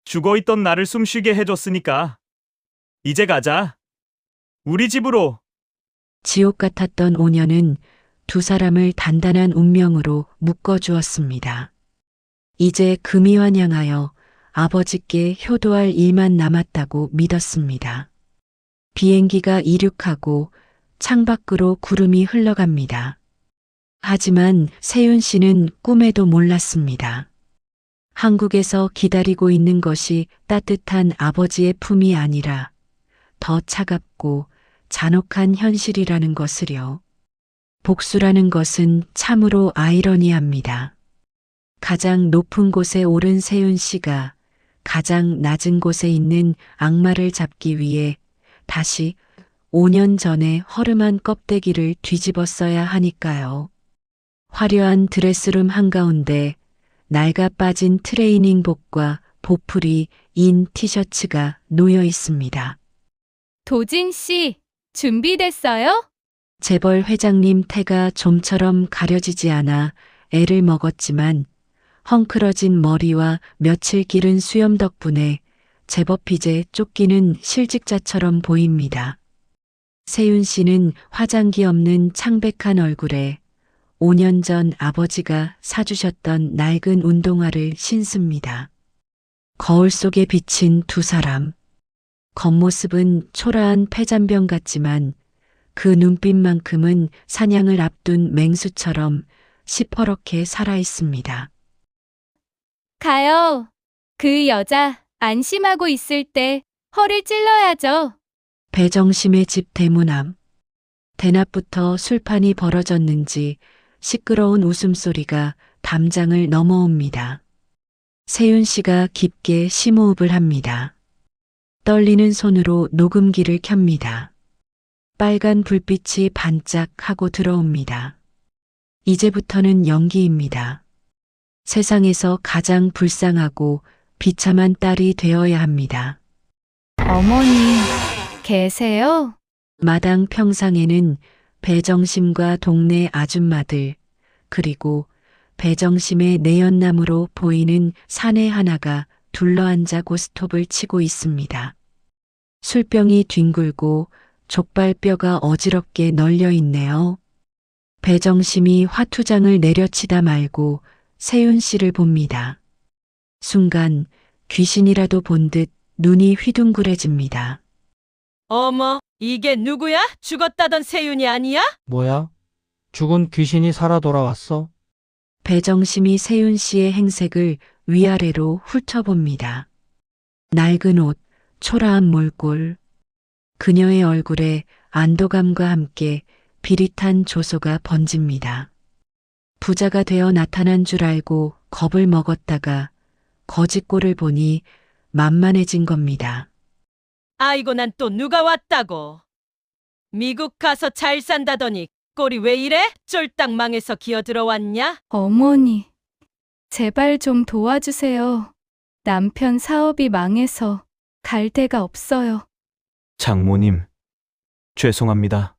죽어있던 나를 숨쉬게 해줬으니까. 이제 가자. 우리 집으로. 지옥 같았던 5년은 두 사람을 단단한 운명으로 묶어주었습니다. 이제 금이환영하여 아버지께 효도할 일만 남았다고 믿었습니다. 비행기가 이륙하고 창밖으로 구름이 흘러갑니다. 하지만 세윤 씨는 꿈에도 몰랐습니다. 한국에서 기다리고 있는 것이 따뜻한 아버지의 품이 아니라 더 차갑고 잔혹한 현실이라는 것을요. 복수라는 것은 참으로 아이러니합니다. 가장 높은 곳에 오른 세윤 씨가 가장 낮은 곳에 있는 악마를 잡기 위해 다시 5년 전에 허름한 껍데기를 뒤집어 써야 하니까요. 화려한 드레스룸 한가운데 낡아 빠진 트레이닝복과 보풀이 인 티셔츠가 놓여 있습니다. 도진 씨, 준비됐어요? 재벌 회장님 태가 좀처럼 가려지지 않아 애를 먹었지만 헝클어진 머리와 며칠 기른 수염 덕분에 제법 이제 쫓기는 실직자처럼 보입니다. 세윤 씨는 화장기 없는 창백한 얼굴에 5년 전 아버지가 사주셨던 낡은 운동화를 신습니다. 거울 속에 비친 두 사람. 겉모습은 초라한 폐잔병 같지만 그 눈빛만큼은 사냥을 앞둔 맹수처럼 시퍼렇게 살아있습니다. 가요. 그 여자 안심하고 있을 때 허를 찔러야죠. 배정심의 집 대문 앞. 대낮부터 술판이 벌어졌는지 시끄러운 웃음소리가 담장을 넘어옵니다. 세윤 씨가 깊게 심호흡을 합니다. 떨리는 손으로 녹음기를 켭니다. 빨간 불빛이 반짝하고 들어옵니다. 이제부터는 연기입니다. 세상에서 가장 불쌍하고 비참한 딸이 되어야 합니다. 어머니, 계세요? 마당 평상에는 배정심과 동네 아줌마들, 그리고 배정심의 내연남으로 보이는 사내 하나가 둘러앉아 고스톱을 치고 있습니다. 술병이 뒹굴고 족발뼈가 어지럽게 널려 있네요. 배정심이 화투장을 내려치다 말고 세윤 씨를 봅니다. 순간 귀신이라도 본 듯 눈이 휘둥그레집니다. 어머, 이게 누구야? 죽었다던 세윤이 아니야? 뭐야? 죽은 귀신이 살아 돌아왔어? 배정심이 세윤 씨의 행색을 위아래로 훑어봅니다. 낡은 옷, 초라한 몰골. 그녀의 얼굴에 안도감과 함께 비릿한 조소가 번집니다. 부자가 되어 나타난 줄 알고 겁을 먹었다가 거짓 꼴을 보니 만만해진 겁니다. 아이고, 난 또 누가 왔다고. 미국 가서 잘 산다더니 꼴이 왜 이래? 쫄딱 망해서 기어 들어왔냐? 어머니, 제발 좀 도와주세요. 남편 사업이 망해서 갈 데가 없어요. 장모님, 죄송합니다.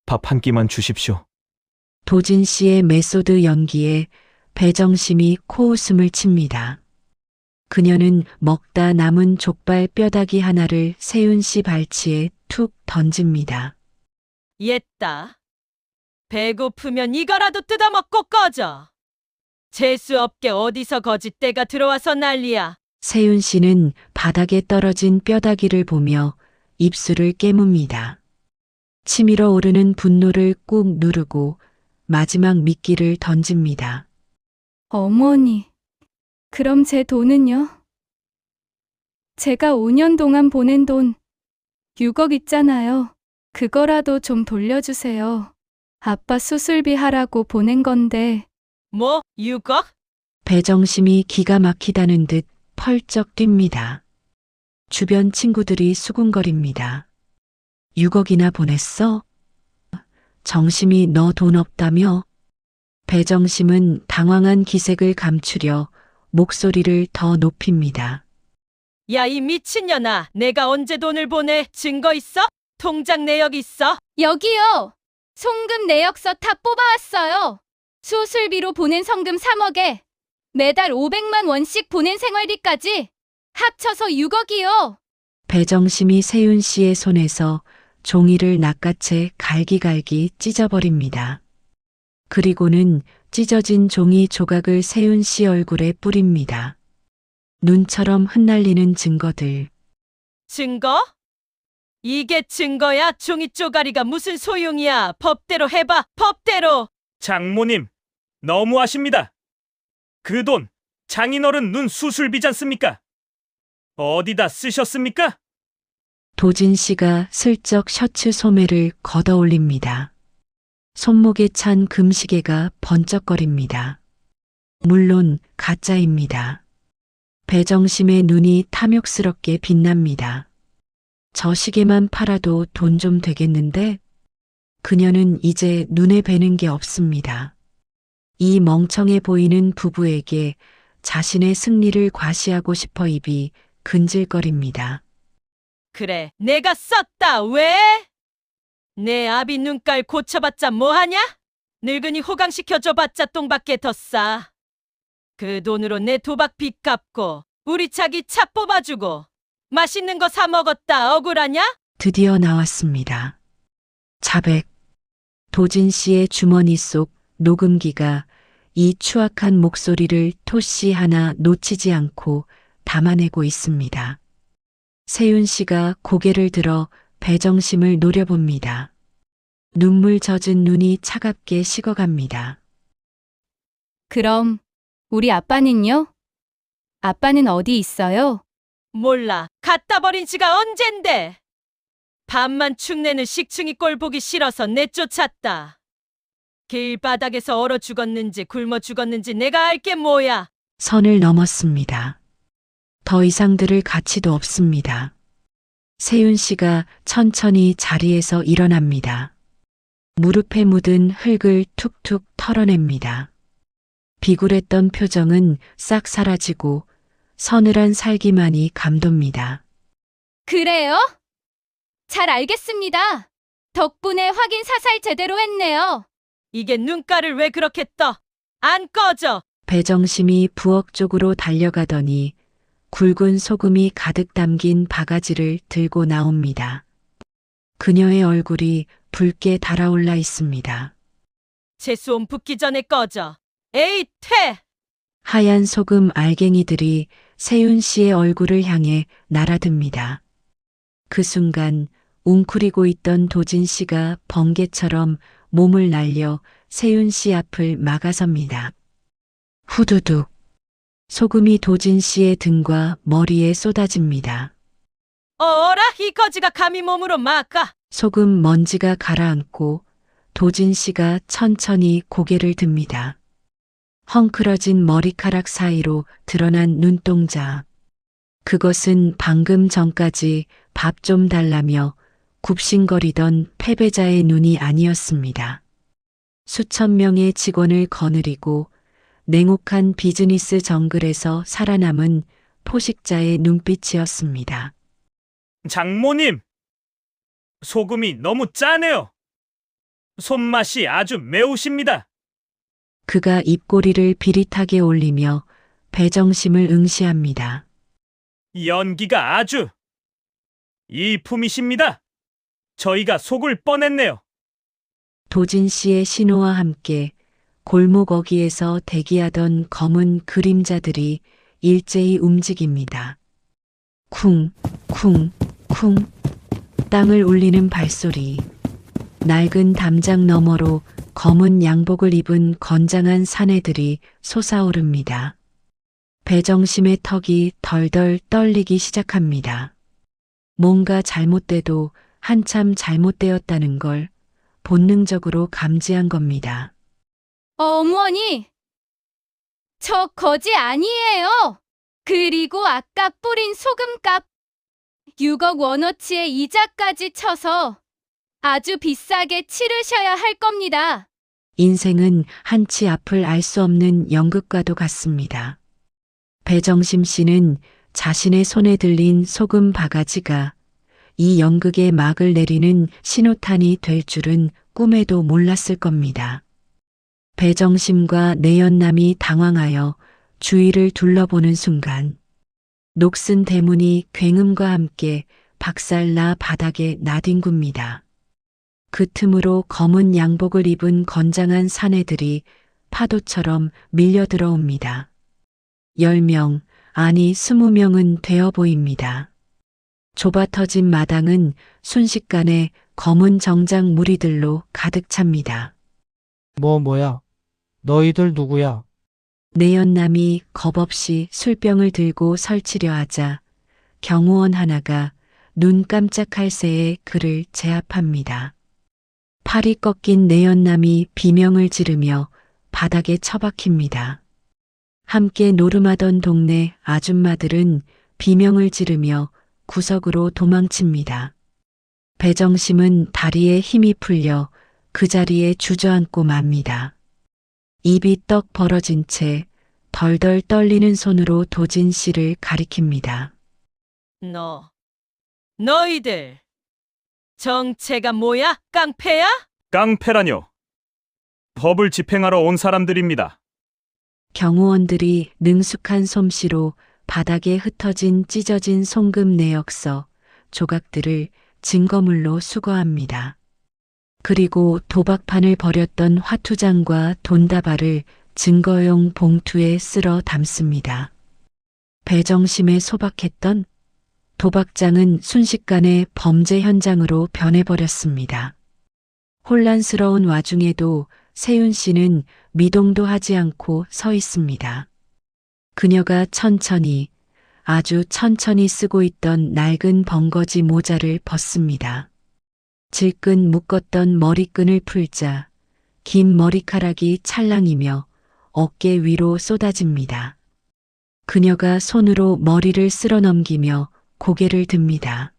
밥 한 끼만 주십시오. 도진 씨의 메소드 연기에 배정심이 코웃음을 칩니다. 그녀는 먹다 남은 족발 뼈다귀 하나를 세윤 씨 발치에 툭 던집니다. 옛다. 배고프면 이거라도 뜯어먹고 꺼져. 재수 없게 어디서 거짓대가 들어와서 난리야. 세윤 씨는 바닥에 떨어진 뼈다귀를 보며 입술을 깨뭅니다. 치밀어 오르는 분노를 꾹 누르고 마지막 미끼를 던집니다. 어머니, 그럼 제 돈은요? 제가 5년 동안 보낸 돈 6억 있잖아요. 그거라도 좀 돌려주세요. 아빠 수술비 하라고 보낸 건데. 뭐? 6억? 배정심이 기가 막히다는 듯 펄쩍 뜁니다. 주변 친구들이 수군거립니다. 6억이나 보냈어? 정심이 너 돈 없다며? 배정심은 당황한 기색을 감추려 목소리를 더 높입니다. 야, 이 미친년아. 내가 언제 돈을 보내? 증거 있어? 통장 내역 있어? 여기요! 송금 내역서 다 뽑아왔어요. 수술비로 보낸 성금 3억에 매달 500만 원씩 보낸 생활비까지 합쳐서 6억이요. 배정심이 세윤 씨의 손에서 종이를 낚아채 갈기갈기 찢어버립니다. 그리고는 찢어진 종이 조각을 세윤 씨 얼굴에 뿌립니다. 눈처럼 흩날리는 증거들. 증거? 이게 증거야? 종이 쪼가리가 무슨 소용이야? 법대로 해봐, 법대로! 장모님, 너무하십니다. 그 돈 장인어른 눈 수술비지 않습니까? 어디다 쓰셨습니까? 도진 씨가 슬쩍 셔츠 소매를 걷어 올립니다. 손목에 찬 금시계가 번쩍거립니다. 물론 가짜입니다. 배정심의 눈이 탐욕스럽게 빛납니다. 저 시계만 팔아도 돈 좀 되겠는데? 그녀는 이제 눈에 뵈는 게 없습니다. 이 멍청해 보이는 부부에게 자신의 승리를 과시하고 싶어 입이 근질거립니다. 그래, 내가 썼다. 왜? 내 아비 눈깔 고쳐봤자 뭐하냐? 늙은이 호강시켜줘봤자 똥밖에 더 싸. 그 돈으로 내 도박 빚 갚고 우리 자기 차 뽑아주고 맛있는 거 사 먹었다. 억울하냐? 드디어 나왔습니다. 자백. 도진 씨의 주머니 속 녹음기가 이 추악한 목소리를 토씨 하나 놓치지 않고 담아내고 있습니다. 세윤 씨가 고개를 들어 배정심을 노려봅니다. 눈물 젖은 눈이 차갑게 식어갑니다. 그럼 우리 아빠는요? 아빠는 어디 있어요? 몰라. 갖다 버린 지가 언젠데. 밤만 축내는 식충이 꼴 보기 싫어서 내쫓았다. 길바닥에서 얼어 죽었는지 굶어 죽었는지 내가 알게 뭐야. 선을 넘었습니다. 더 이상 들을 가치도 없습니다. 세윤 씨가 천천히 자리에서 일어납니다. 무릎에 묻은 흙을 툭툭 털어냅니다. 비굴했던 표정은 싹 사라지고 서늘한 살기만이 감돕니다. 그래요? 잘 알겠습니다. 덕분에 확인 사살 제대로 했네요. 이게 눈가를 왜 그렇게 떠? 안 꺼져. 배정심이 부엌 쪽으로 달려가더니 굵은 소금이 가득 담긴 바가지를 들고 나옵니다. 그녀의 얼굴이 붉게 달아올라 있습니다. 재수옴 붙기 전에 꺼져. 에이, 퇴! 하얀 소금 알갱이들이 세윤 씨의 얼굴을 향해 날아듭니다. 그 순간 웅크리고 있던 도진 씨가 번개처럼 몸을 날려 세윤 씨 앞을 막아섭니다. 후두둑. 소금이 도진 씨의 등과 머리에 쏟아집니다. 어라, 이 거지가 감히 몸으로 막아. 소금 먼지가 가라앉고 도진 씨가 천천히 고개를 듭니다. 헝클어진 머리카락 사이로 드러난 눈동자. 그것은 방금 전까지 밥 좀 달라며 굽신거리던 패배자의 눈이 아니었습니다. 수천 명의 직원을 거느리고 냉혹한 비즈니스 정글에서 살아남은 포식자의 눈빛이었습니다. 장모님! 소금이 너무 짜네요. 손맛이 아주 매우십니다. 그가 입꼬리를 비릿하게 올리며 배정심을 응시합니다. 연기가 아주 일품이십니다. 저희가 속을 뻔했네요. 도진 씨의 신호와 함께 골목 어귀에서 대기하던 검은 그림자들이 일제히 움직입니다. 쿵, 쿵, 쿵. 땅을 울리는 발소리. 낡은 담장 너머로 검은 양복을 입은 건장한 사내들이 솟아오릅니다. 배정심의 턱이 덜덜 떨리기 시작합니다. 뭔가 잘못돼도 한참 잘못되었다는 걸 본능적으로 감지한 겁니다. 어머니! 저 거지 아니에요! 그리고 아까 뿌린 소금값 6억 원어치의 이자까지 쳐서 아주 비싸게 치르셔야 할 겁니다. 인생은 한치 앞을 알 수 없는 연극과도 같습니다. 배정심 씨는 자신의 손에 들린 소금 바가지가 이 연극의 막을 내리는 신호탄이 될 줄은 꿈에도 몰랐을 겁니다. 배정심과 내연남이 당황하여 주위를 둘러보는 순간 녹슨 대문이 굉음과 함께 박살나 바닥에 나뒹굽니다. 그 틈으로 검은 양복을 입은 건장한 사내들이 파도처럼 밀려 들어옵니다. 10명, 아니 20명은 되어 보입니다. 좁아터진 마당은 순식간에 검은 정장 무리들로 가득 찹니다. 뭐야? 너희들 누구야? 내연남이 겁없이 술병을 들고 설치려 하자 경호원 하나가 눈 깜짝할 새에 그를 제압합니다. 팔이 꺾인 내연남이 비명을 지르며 바닥에 처박힙니다. 함께 노름하던 동네 아줌마들은 비명을 지르며 구석으로 도망칩니다. 배정심은 다리에 힘이 풀려 그 자리에 주저앉고 맙니다. 입이 떡 벌어진 채 덜덜 떨리는 손으로 도진 씨를 가리킵니다. 너희들 정체가 뭐야? 깡패야? 깡패라뇨. 법을 집행하러 온 사람들입니다. 경호원들이 능숙한 솜씨로 바닥에 흩어진 찢어진 송금 내역서, 조각들을 증거물로 수거합니다. 그리고 도박판을 벌였던 화투장과 돈다발을 증거용 봉투에 쓸어 담습니다. 배정심에 소박했던 도박장은 순식간에 범죄 현장으로 변해버렸습니다. 혼란스러운 와중에도 세윤 씨는 미동도 하지 않고 서 있습니다. 그녀가 천천히, 아주 천천히 쓰고 있던 낡은 벙거지 모자를 벗습니다. 질끈 묶었던 머리끈을 풀자 긴 머리카락이 찰랑이며 어깨 위로 쏟아집니다. 그녀가 손으로 머리를 쓸어 넘기며 고개를 듭니다.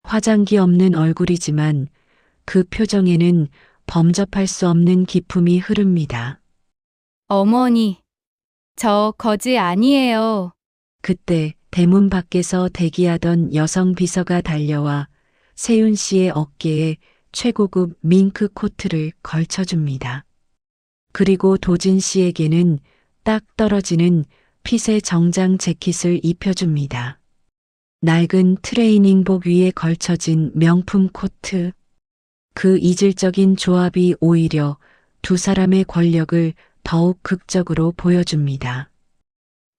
화장기 없는 얼굴이지만 그 표정에는 범접할 수 없는 기품이 흐릅니다. 어머니, 저 거지 아니에요. 그때 대문 밖에서 대기하던 여성 비서가 달려와 세윤 씨의 어깨에 최고급 밍크 코트를 걸쳐줍니다. 그리고 도진 씨에게는 딱 떨어지는 핏의 정장 재킷을 입혀줍니다. 낡은 트레이닝복 위에 걸쳐진 명품 코트. 그 이질적인 조합이 오히려 두 사람의 권력을 더욱 극적으로 보여줍니다.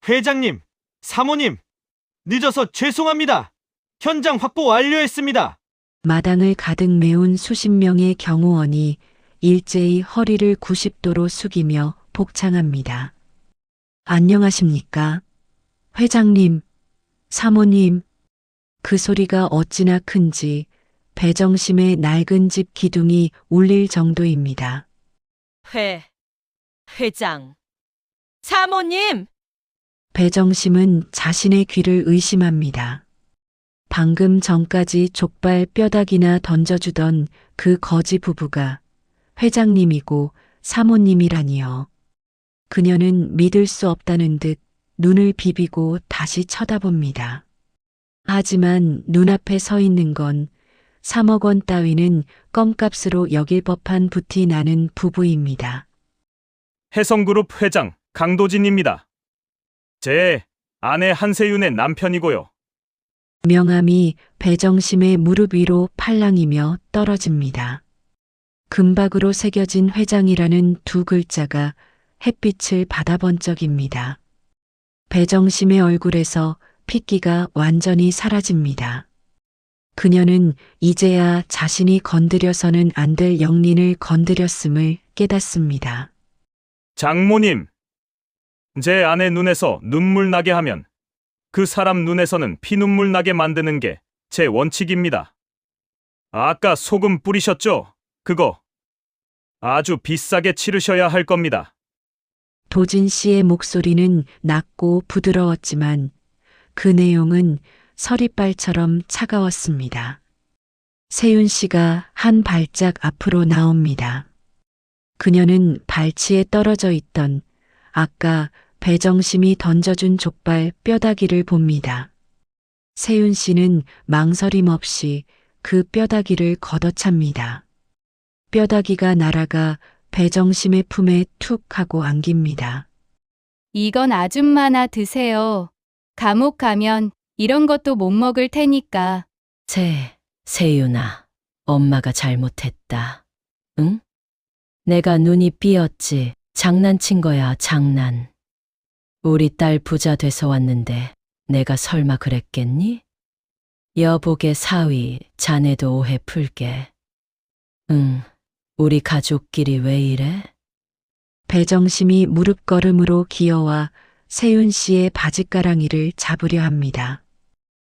회장님, 사모님, 늦어서 죄송합니다. 현장 확보 완료했습니다. 마당을 가득 메운 수십 명의 경호원이 일제히 허리를 90도로 숙이며 복창합니다. 안녕하십니까? 회장님, 사모님. 그 소리가 어찌나 큰지 배정심의 낡은 집 기둥이 울릴 정도입니다. 회장. 사모님! 배정심은 자신의 귀를 의심합니다. 방금 전까지 족발 뼈다귀나 던져주던 그 거지 부부가 회장님이고 사모님이라니요. 그녀는 믿을 수 없다는 듯 눈을 비비고 다시 쳐다봅니다. 하지만 눈앞에 서 있는 건 3억 원 따위는 껌값으로 여길 법한 붓이 나는 부부입니다. 해성그룹 회장 강도진입니다. 제 아내 한세윤의 남편이고요. 명함이 배정심의 무릎 위로 팔랑이며 떨어집니다. 금박으로 새겨진 회장이라는 두 글자가 햇빛을 받아 번쩍입니다. 배정심의 얼굴에서 핏기가 완전히 사라집니다. 그녀는 이제야 자신이 건드려서는 안 될 영린을 건드렸음을 깨닫습니다. 장모님, 제 아내 눈에서 눈물 나게 하면 그 사람 눈에서는 피눈물 나게 만드는 게 제 원칙입니다. 아까 소금 뿌리셨죠? 그거 아주 비싸게 치르셔야 할 겁니다. 도진 씨의 목소리는 낮고 부드러웠지만 그 내용은 서리빨처럼 차가웠습니다. 세윤 씨가 한 발짝 앞으로 나옵니다. 그녀는 발치에 떨어져 있던 아까 배정심이 던져준 족발 뼈다귀를 봅니다. 세윤 씨는 망설임 없이 그 뼈다귀를 걷어찹니다. 뼈다귀가 날아가 배정심의 품에 툭 하고 안깁니다. 이건 아줌마나 드세요. 감옥 가면 이런 것도 못 먹을 테니까. 세윤아, 엄마가 잘못했다. 응? 내가 눈이 삐었지. 장난친 거야, 장난. 우리 딸 부자 돼서 왔는데 내가 설마 그랬겠니? 여복의 사위, 자네도 오해 풀게. 응, 우리 가족끼리 왜 이래? 배정심이 무릎걸음으로 기어와 세윤 씨의 바지가랑이를 잡으려 합니다.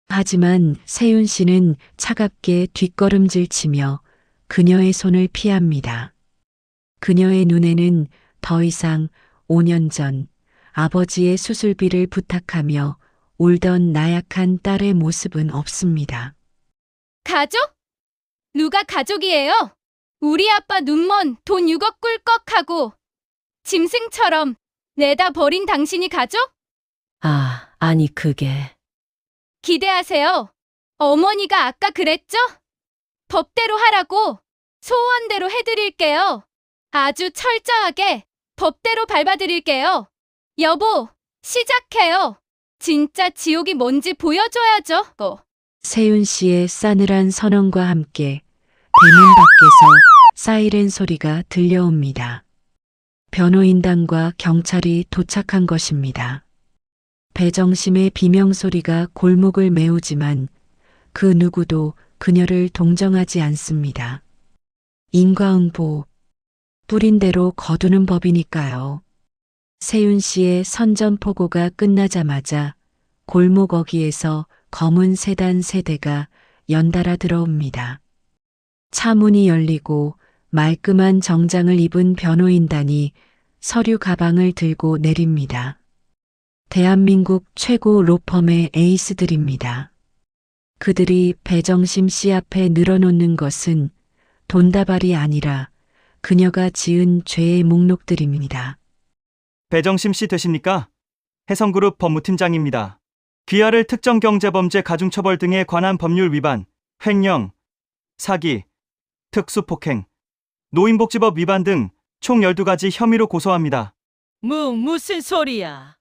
하지만 세윤 씨는 차갑게 뒷걸음질 치며 그녀의 손을 피합니다. 그녀의 눈에는 더 이상 5년 전 아버지의 수술비를 부탁하며 울던 나약한 딸의 모습은 없습니다. 가족? 누가 가족이에요? 우리 아빠 눈먼 돈 6억 꿀꺽하고 짐승처럼 내다 버린 당신이 가족? 아니 그게. 기대하세요. 어머니가 아까 그랬죠? 법대로 하라고. 소원대로 해드릴게요. 아주 철저하게 법대로 밟아드릴게요. 여보, 시작해요. 진짜 지옥이 뭔지 보여줘야죠. 세윤 씨의 싸늘한 선언과 함께 대문 밖에서 사이렌 소리가 들려옵니다. 변호인단과 경찰이 도착한 것입니다. 배정심의 비명소리가 골목을 메우지만 그 누구도 그녀를 동정하지 않습니다. 인과응보, 뿌린 대로 거두는 법이니까요. 세윤 씨의 선전포고가 끝나자마자 골목 어귀에서 검은 세단 세 대가 연달아 들어옵니다. 차 문이 열리고 말끔한 정장을 입은 변호인단이 서류 가방을 들고 내립니다. 대한민국 최고 로펌의 에이스들입니다. 그들이 배정심 씨 앞에 늘어놓는 것은 돈다발이 아니라 그녀가 지은 죄의 목록들입니다. 배정심 씨 되십니까? 해성그룹 법무팀장입니다. 귀하를 특정경제범죄 가중처벌 등에 관한 법률 위반, 횡령, 사기, 특수폭행, 노인복지법 위반 등 총 12가지 혐의로 고소합니다. 무슨 소리야?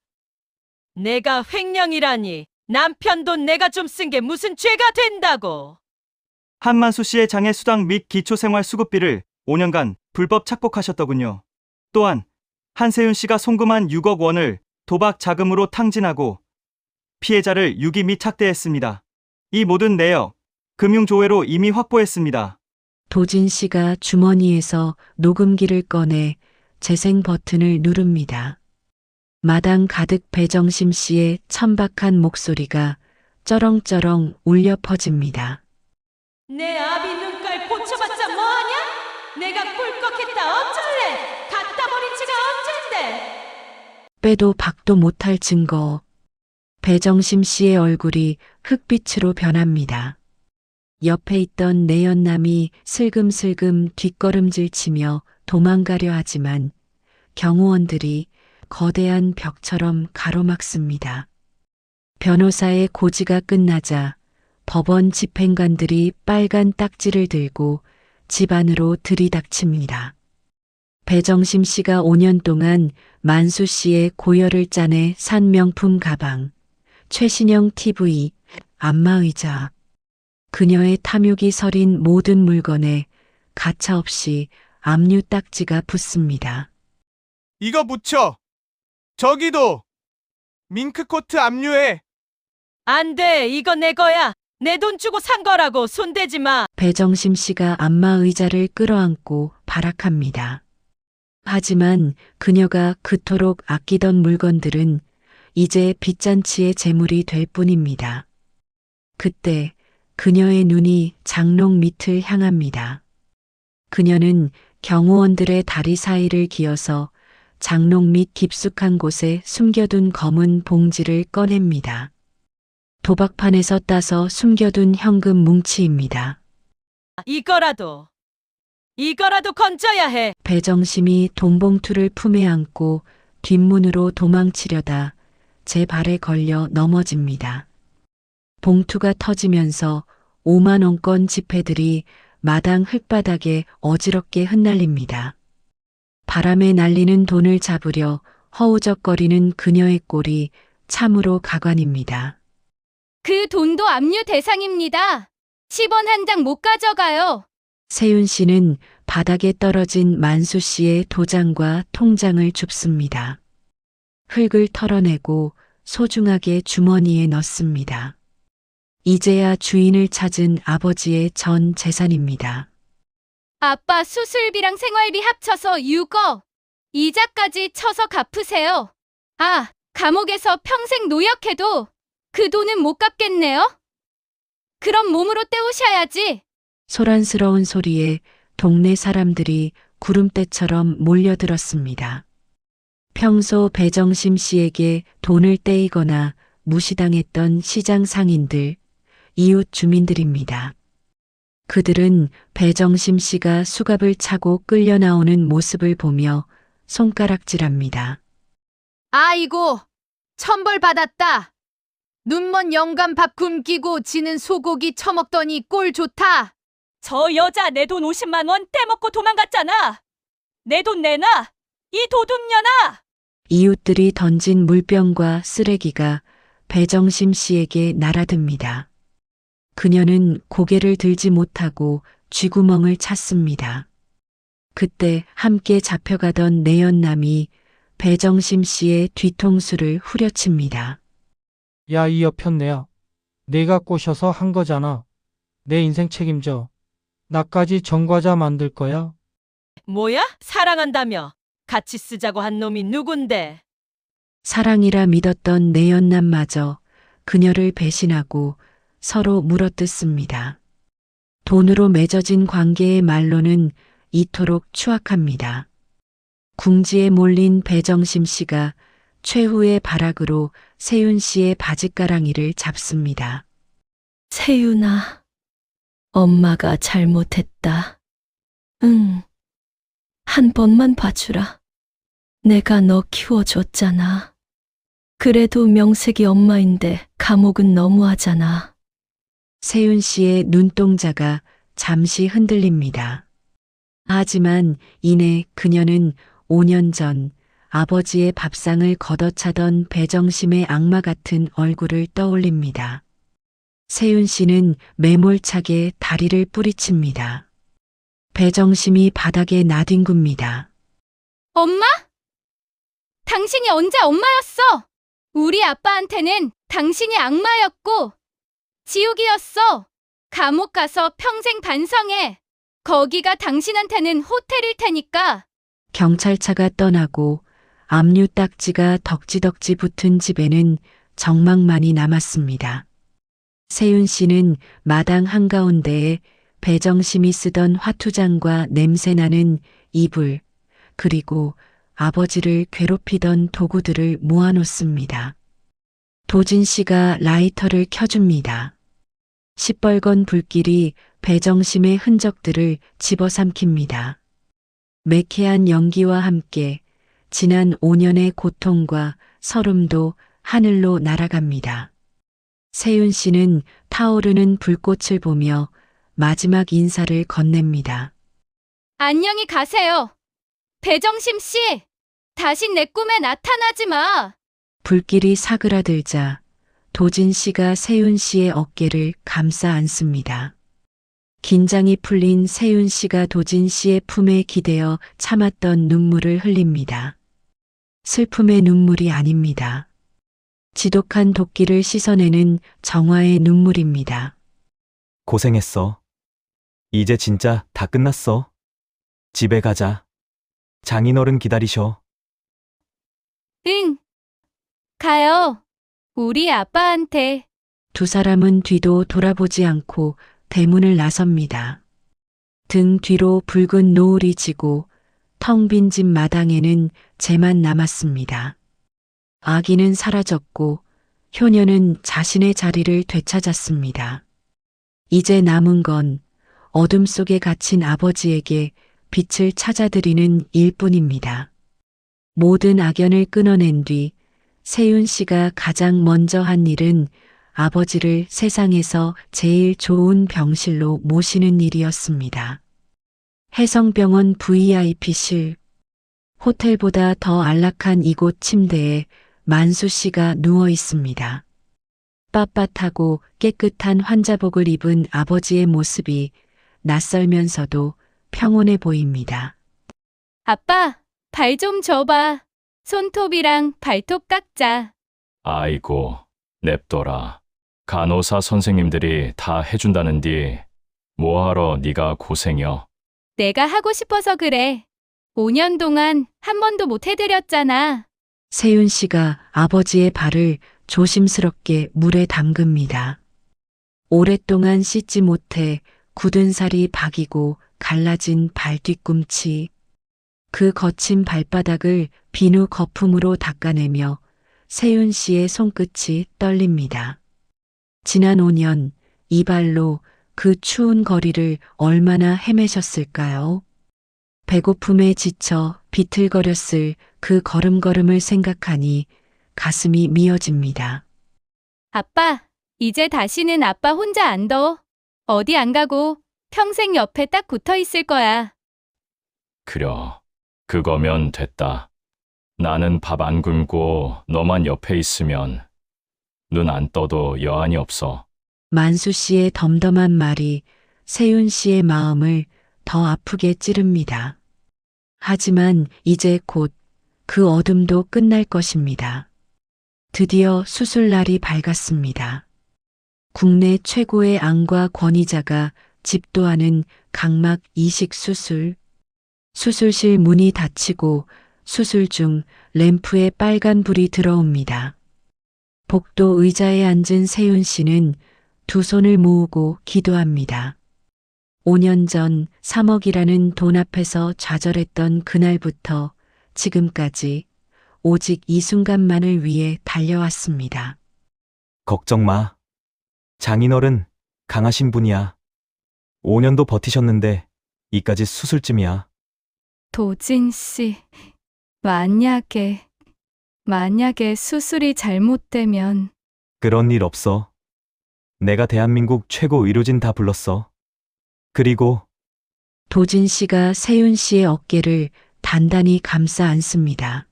내가 횡령이라니. 남편 돈 내가 좀 쓴 게 무슨 죄가 된다고. 한만수 씨의 장애 수당 및 기초생활수급비를 5년간 불법 착복하셨더군요. 또한 한세윤 씨가 송금한 6억 원을 도박 자금으로 탕진하고 피해자를 유기 및 착대했습니다. 이 모든 내역, 금융조회로 이미 확보했습니다. 도진 씨가 주머니에서 녹음기를 꺼내 재생 버튼을 누릅니다. 마당 가득 배정심 씨의 천박한 목소리가 쩌렁쩌렁 울려 퍼집니다. 내 아비 눈깔 고쳐봤자 뭐하냐? 내가 꿀꺽했다 어쩔래? 갖다 버린 지가 언젠데? 빼도 박도 못할 증거. 배정심 씨의 얼굴이 흑빛으로 변합니다. 옆에 있던 내연남이 슬금슬금 뒷걸음질 치며 도망가려 하지만 경호원들이 거대한 벽처럼 가로막습니다. 변호사의 고지가 끝나자 법원 집행관들이 빨간 딱지를 들고 집 안으로 들이닥칩니다. 배정심 씨가 5년 동안 만수 씨의 고열을 짜내 산 명품 가방, 최신형 TV, 안마의자, 그녀의 탐욕이 서린 모든 물건에 가차없이 압류 딱지가 붙습니다. 이거 묻혀. 저기도 밍크코트 압류해. 안 돼, 이거 내 거야. 내 돈 주고 산 거라고. 손대지 마. 배정심 씨가 안마의자를 끌어안고 발악합니다. 하지만 그녀가 그토록 아끼던 물건들은 이제 빚잔치의 재물이 될 뿐입니다. 그때 그녀의 눈이 장롱 밑을 향합니다. 그녀는 경호원들의 다리 사이를 기어서 장롱 밑 깊숙한 곳에 숨겨둔 검은 봉지를 꺼냅니다. 도박판에서 따서 숨겨둔 현금 뭉치입니다. 이거라도 건져야 해. 배정심이 돈봉투를 품에 안고 뒷문으로 도망치려다 제 발에 걸려 넘어집니다. 봉투가 터지면서 5만 원권 지폐들이 마당 흙바닥에 어지럽게 흩날립니다. 바람에 날리는 돈을 잡으려 허우적거리는 그녀의 꼴이 참으로 가관입니다. 그 돈도 압류 대상입니다. 10원 한 장 못 가져가요. 세윤 씨는 바닥에 떨어진 만수 씨의 도장과 통장을 줍습니다. 흙을 털어내고 소중하게 주머니에 넣습니다. 이제야 주인을 찾은 아버지의 전 재산입니다. 아빠 수술비랑 생활비 합쳐서 6억. 이자까지 쳐서 갚으세요. 아, 감옥에서 평생 노역해도 그 돈은 못 갚겠네요. 그럼 몸으로 때우셔야지. 소란스러운 소리에 동네 사람들이 구름대처럼 몰려들었습니다. 평소 배정심 씨에게 돈을 떼이거나 무시당했던 시장 상인들, 이웃 주민들입니다. 그들은 배정심 씨가 수갑을 차고 끌려 나오는 모습을 보며 손가락질합니다. 아이고, 천벌 받았다. 눈먼 영감 밥 굶기고 지는 소고기 처먹더니 꼴 좋다. 저 여자 내 돈 50만 원 떼먹고 도망갔잖아. 내 돈 내놔. 이 도둑년아. 이웃들이 던진 물병과 쓰레기가 배정심 씨에게 날아듭니다. 그녀는 고개를 들지 못하고 쥐구멍을 찾습니다. 그때 함께 잡혀가던 내연남이 배정심 씨의 뒤통수를 후려칩니다. 야, 이 여편네야. 내가 꼬셔서 한 거잖아. 내 인생 책임져. 나까지 전과자 만들 거야? 뭐야? 사랑한다며. 같이 쓰자고 한 놈이 누군데? 사랑이라 믿었던 내연남마저 그녀를 배신하고 서로 물어뜯습니다. 돈으로 맺어진 관계의 말로는 이토록 추악합니다. 궁지에 몰린 배정심 씨가 최후의 발악으로 세윤 씨의 바짓가랑이를 잡습니다. 세윤아, 엄마가 잘못했다. 응. 한 번만 봐주라. 내가 너 키워줬잖아. 그래도 명색이 엄마인데 감옥은 너무하잖아. 세윤 씨의 눈동자가 잠시 흔들립니다. 하지만 이내 그녀는 5년 전 아버지의 밥상을 걷어차던 배정심의 악마 같은 얼굴을 떠올립니다. 세윤 씨는 매몰차게 다리를 뿌리칩니다. 배정심이 바닥에 나뒹굽니다. 엄마? 당신이 언제 엄마였어? 우리 아빠한테는 당신이 악마였고 지옥이었어. 감옥 가서 평생 반성해. 거기가 당신한테는 호텔일 테니까. 경찰차가 떠나고 압류 딱지가 덕지덕지 붙은 집에는 정막만이 남았습니다. 세윤 씨는 마당 한가운데에 배정심이 쓰던 화투장과 냄새나는 이불, 그리고 아버지를 괴롭히던 도구들을 모아놓습니다. 도진 씨가 라이터를 켜줍니다. 시뻘건 불길이 배정심의 흔적들을 집어삼킵니다. 매캐한 연기와 함께 지난 5년의 고통과 서름도 하늘로 날아갑니다. 세윤 씨는 타오르는 불꽃을 보며 마지막 인사를 건넵니다. 안녕히 가세요. 배정심 씨, 다신 내 꿈에 나타나지 마. 불길이 사그라들자 도진 씨가 세윤 씨의 어깨를 감싸 안습니다. 긴장이 풀린 세윤 씨가 도진 씨의 품에 기대어 참았던 눈물을 흘립니다. 슬픔의 눈물이 아닙니다. 지독한 도끼를 씻어내는 정화의 눈물입니다. 고생했어. 이제 진짜 다 끝났어. 집에 가자. 장인어른 기다리셔. 응. 가요. 우리 아빠한테. 두 사람은 뒤도 돌아보지 않고 대문을 나섭니다. 등 뒤로 붉은 노을이 지고 텅 빈 집 마당에는 재만 남았습니다. 아기는 사라졌고 효녀는 자신의 자리를 되찾았습니다. 이제 남은 건 어둠 속에 갇힌 아버지에게 빛을 찾아드리는 일뿐입니다. 모든 악연을 끊어낸 뒤 세윤 씨가 가장 먼저 한 일은 아버지를 세상에서 제일 좋은 병실로 모시는 일이었습니다. 해성병원 VIP실. 호텔보다 더 안락한 이곳 침대에 만수 씨가 누워 있습니다. 빳빳하고 깨끗한 환자복을 입은 아버지의 모습이 낯설면서도 평온해 보입니다. 아빠, 발 좀 줘봐. 손톱이랑 발톱 깎자. 아이고, 냅둬라. 간호사 선생님들이 다 해준다는디 뭐하러 네가 고생여. 내가 하고 싶어서 그래. 5년 동안 한 번도 못 해드렸잖아. 세윤 씨가 아버지의 발을 조심스럽게 물에 담급니다. 오랫동안 씻지 못해 굳은 살이 박이고 갈라진 발 뒤꿈치. 그 거친 발바닥을 비누 거품으로 닦아내며 세윤 씨의 손끝이 떨립니다. 지난 5년 이 발로 그 추운 거리를 얼마나 헤매셨을까요? 배고픔에 지쳐 비틀거렸을 그 걸음걸음을 생각하니 가슴이 미어집니다. 아빠, 이제 다시는 아빠 혼자 안 둬. 어디 안 가고 평생 옆에 딱 붙어 있을 거야. 그려, 그거면 됐다. 나는 밥 안 굶고 너만 옆에 있으면 눈 안 떠도 여한이 없어. 만수 씨의 덤덤한 말이 세윤 씨의 마음을 더 아프게 찌릅니다. 하지만 이제 곧 그 어둠도 끝날 것입니다. 드디어 수술 날이 밝았습니다. 국내 최고의 안과 권위자가 집도하는 각막 이식 수술. 수술실 문이 닫히고 수술 중 램프에 빨간 불이 들어옵니다. 복도 의자에 앉은 세윤 씨는 두 손을 모으고 기도합니다. 5년 전 3억이라는 돈 앞에서 좌절했던 그날부터 지금까지 오직 이 순간만을 위해 달려왔습니다. 걱정 마. 장인어른 강하신 분이야. 5년도 버티셨는데 이까지 수술쯤이야. 도진 씨, 만약에 수술이 잘못되면 그런 일 없어. 내가 대한민국 최고 의료진 다 불렀어. 그리고 도진 씨가 세윤 씨의 어깨를 단단히 감싸 안습니다.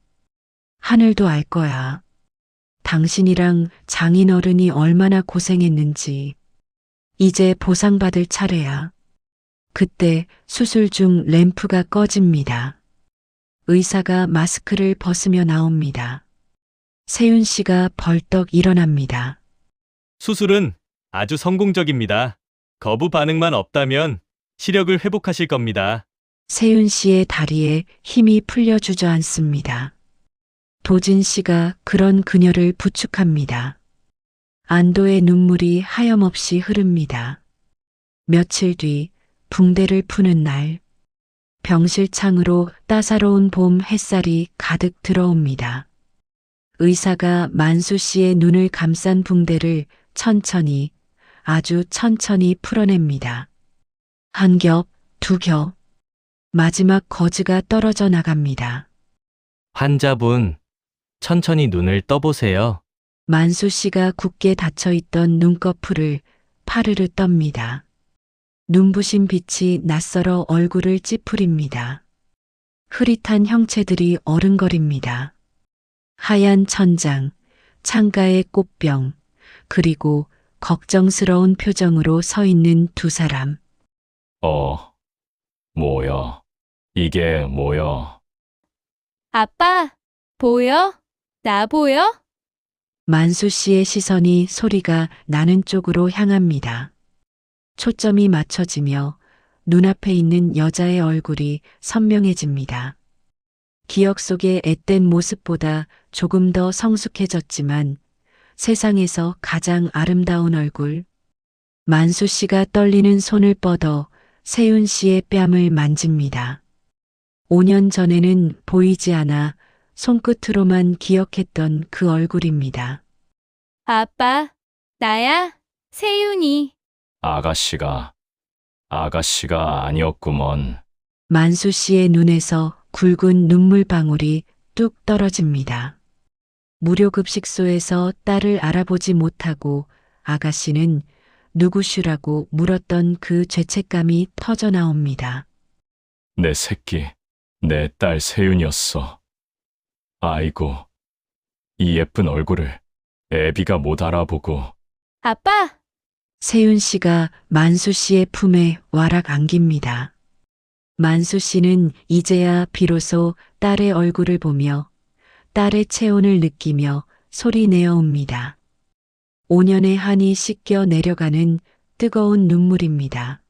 하늘도 알 거야. 당신이랑 장인어른이 얼마나 고생했는지. 이제 보상받을 차례야. 그때 수술 중 램프가 꺼집니다. 의사가 마스크를 벗으며 나옵니다. 세윤 씨가 벌떡 일어납니다. 수술은 아주 성공적입니다. 거부 반응만 없다면 시력을 회복하실 겁니다. 세윤 씨의 다리에 힘이 풀려 주저앉습니다. 도진 씨가 그런 그녀를 부축합니다. 안도의 눈물이 하염없이 흐릅니다. 며칠 뒤 붕대를 푸는 날, 병실 창으로 따사로운 봄 햇살이 가득 들어옵니다. 의사가 만수 씨의 눈을 감싼 붕대를 천천히, 아주 천천히 풀어냅니다. 한 겹, 두 겹, 마지막 거즈가 떨어져 나갑니다. 환자분, 천천히 눈을 떠보세요. 만수 씨가 굳게 닫혀있던 눈꺼풀을 파르르 떱니다. 눈부신 빛이 낯설어 얼굴을 찌푸립니다. 흐릿한 형체들이 어른거립니다. 하얀 천장, 창가의 꽃병, 그리고 걱정스러운 표정으로 서 있는 두 사람. 뭐야? 이게 뭐야? 아빠, 보여? 나 보여? 만수 씨의 시선이 소리가 나는 쪽으로 향합니다. 초점이 맞춰지며 눈앞에 있는 여자의 얼굴이 선명해집니다. 기억 속의 앳된 모습보다 조금 더 성숙해졌지만 세상에서 가장 아름다운 얼굴. 만수 씨가 떨리는 손을 뻗어 세윤 씨의 뺨을 만집니다. 5년 전에는 보이지 않아 손끝으로만 기억했던 그 얼굴입니다. 아빠, 나야, 세윤이. 아가씨가 아니었구먼. 만수 씨의 눈에서 굵은 눈물방울이 뚝 떨어집니다. 무료급식소에서 딸을 알아보지 못하고 아가씨는 누구슈라고 물었던 그 죄책감이 터져 나옵니다. 내 새끼, 내 딸 세윤이었어. 아이고, 이 예쁜 얼굴을 애비가 못 알아보고. 아빠! 세윤 씨가 만수 씨의 품에 와락 안깁니다. 만수 씨는 이제야 비로소 딸의 얼굴을 보며 딸의 체온을 느끼며 소리내어 옵니다. 5년의 한이 씻겨 내려가는 뜨거운 눈물입니다.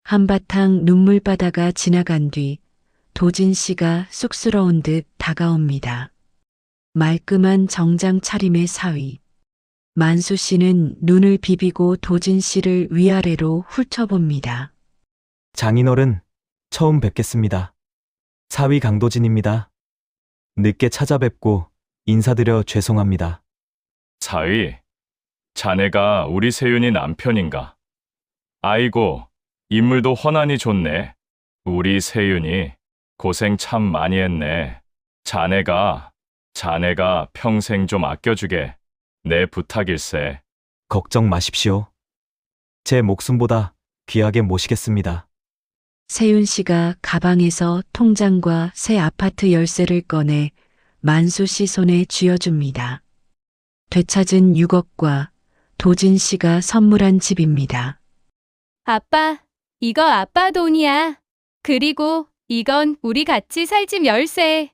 한바탕 눈물바다가 지나간 뒤 도진 씨가 쑥스러운 듯 다가옵니다. 말끔한 정장 차림의 사위. 만수 씨는 눈을 비비고 도진 씨를 위아래로 훑어봅니다. 장인어른, 처음 뵙겠습니다. 사위 강도진입니다. 늦게 찾아뵙고 인사드려 죄송합니다. 사위, 자네가 우리 세윤이 남편인가? 아이고, 인물도 훤하니 좋네. 우리 세윤이 고생 참 많이 했네. 자네가 평생 좀 아껴주게. 내 부탁일세. 걱정 마십시오. 제 목숨보다 귀하게 모시겠습니다. 세윤 씨가 가방에서 통장과 새 아파트 열쇠를 꺼내 만수 씨 손에 쥐어줍니다. 되찾은 6억과 도진 씨가 선물한 집입니다. 아빠, 이거 아빠 돈이야. 그리고 이건 우리 같이 살 집 열쇠.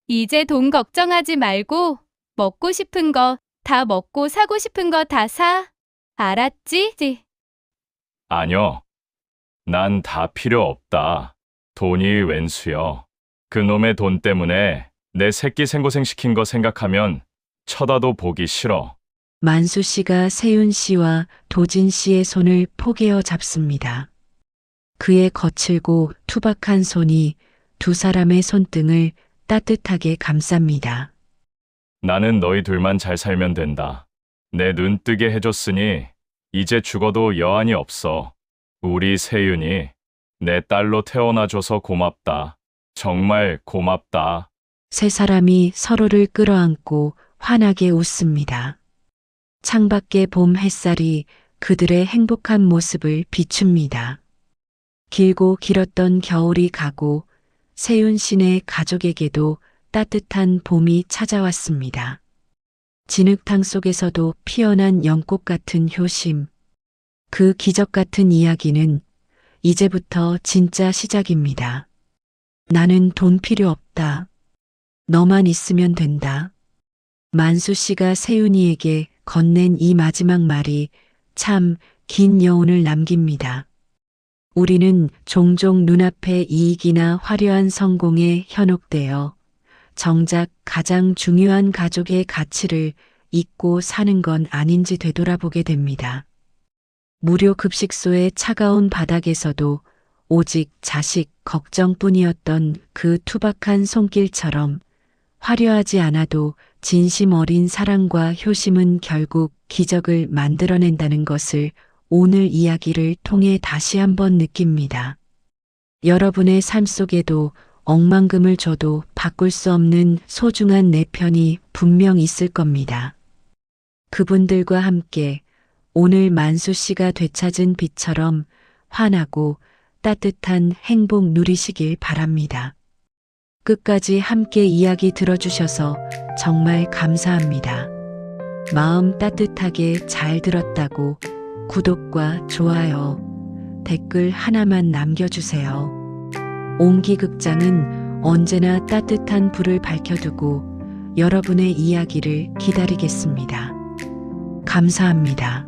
이제 돈 걱정하지 말고 먹고 싶은 거 다 먹고 사고 싶은 거 다 사. 알았지? 아뇨. 난 다 필요 없다. 돈이 웬수여. 그놈의 돈 때문에 내 새끼 생고생 시킨 거 생각하면 쳐다도 보기 싫어. 만수 씨가 세윤 씨와 도진 씨의 손을 포개어 잡습니다. 그의 거칠고 투박한 손이 두 사람의 손등을 따뜻하게 감쌉니다. 나는 너희 둘만 잘 살면 된다. 내 눈 뜨게 해줬으니 이제 죽어도 여한이 없어. 우리 세윤이 내 딸로 태어나줘서 고맙다. 정말 고맙다. 세 사람이 서로를 끌어안고 환하게 웃습니다. 창밖의 봄 햇살이 그들의 행복한 모습을 비춥니다. 길고 길었던 겨울이 가고 세윤 씨네 가족에게도 따뜻한 봄이 찾아왔습니다. 진흙탕 속에서도 피어난 연꽃 같은 효심. 그 기적 같은 이야기는 이제부터 진짜 시작입니다. 나는 돈 필요 없다. 너만 있으면 된다. 만수 씨가 세윤이에게 건넨 이 마지막 말이 참 긴 여운을 남깁니다. 우리는 종종 눈앞의 이익이나 화려한 성공에 현혹되어 정작 가장 중요한 가족의 가치를 잊고 사는 건 아닌지 되돌아보게 됩니다. 무료 급식소의 차가운 바닥에서도 오직 자식 걱정뿐이었던 그 투박한 손길처럼 화려하지 않아도 진심 어린 사랑과 효심은 결국 기적을 만들어낸다는 것을 오늘 이야기를 통해 다시 한번 느낍니다. 여러분의 삶 속에도 억만금을 줘도 바꿀 수 없는 소중한 내 편이 분명 있을 겁니다. 그분들과 함께 오늘 만수 씨가 되찾은 빛처럼 환하고 따뜻한 행복 누리시길 바랍니다. 끝까지 함께 이야기 들어주셔서 정말 감사합니다. 마음 따뜻하게 잘 들었다고 구독과 좋아요, 댓글 하나만 남겨주세요. 옹기극장은 언제나 따뜻한 불을 밝혀두고 여러분의 이야기를 기다리겠습니다. 감사합니다.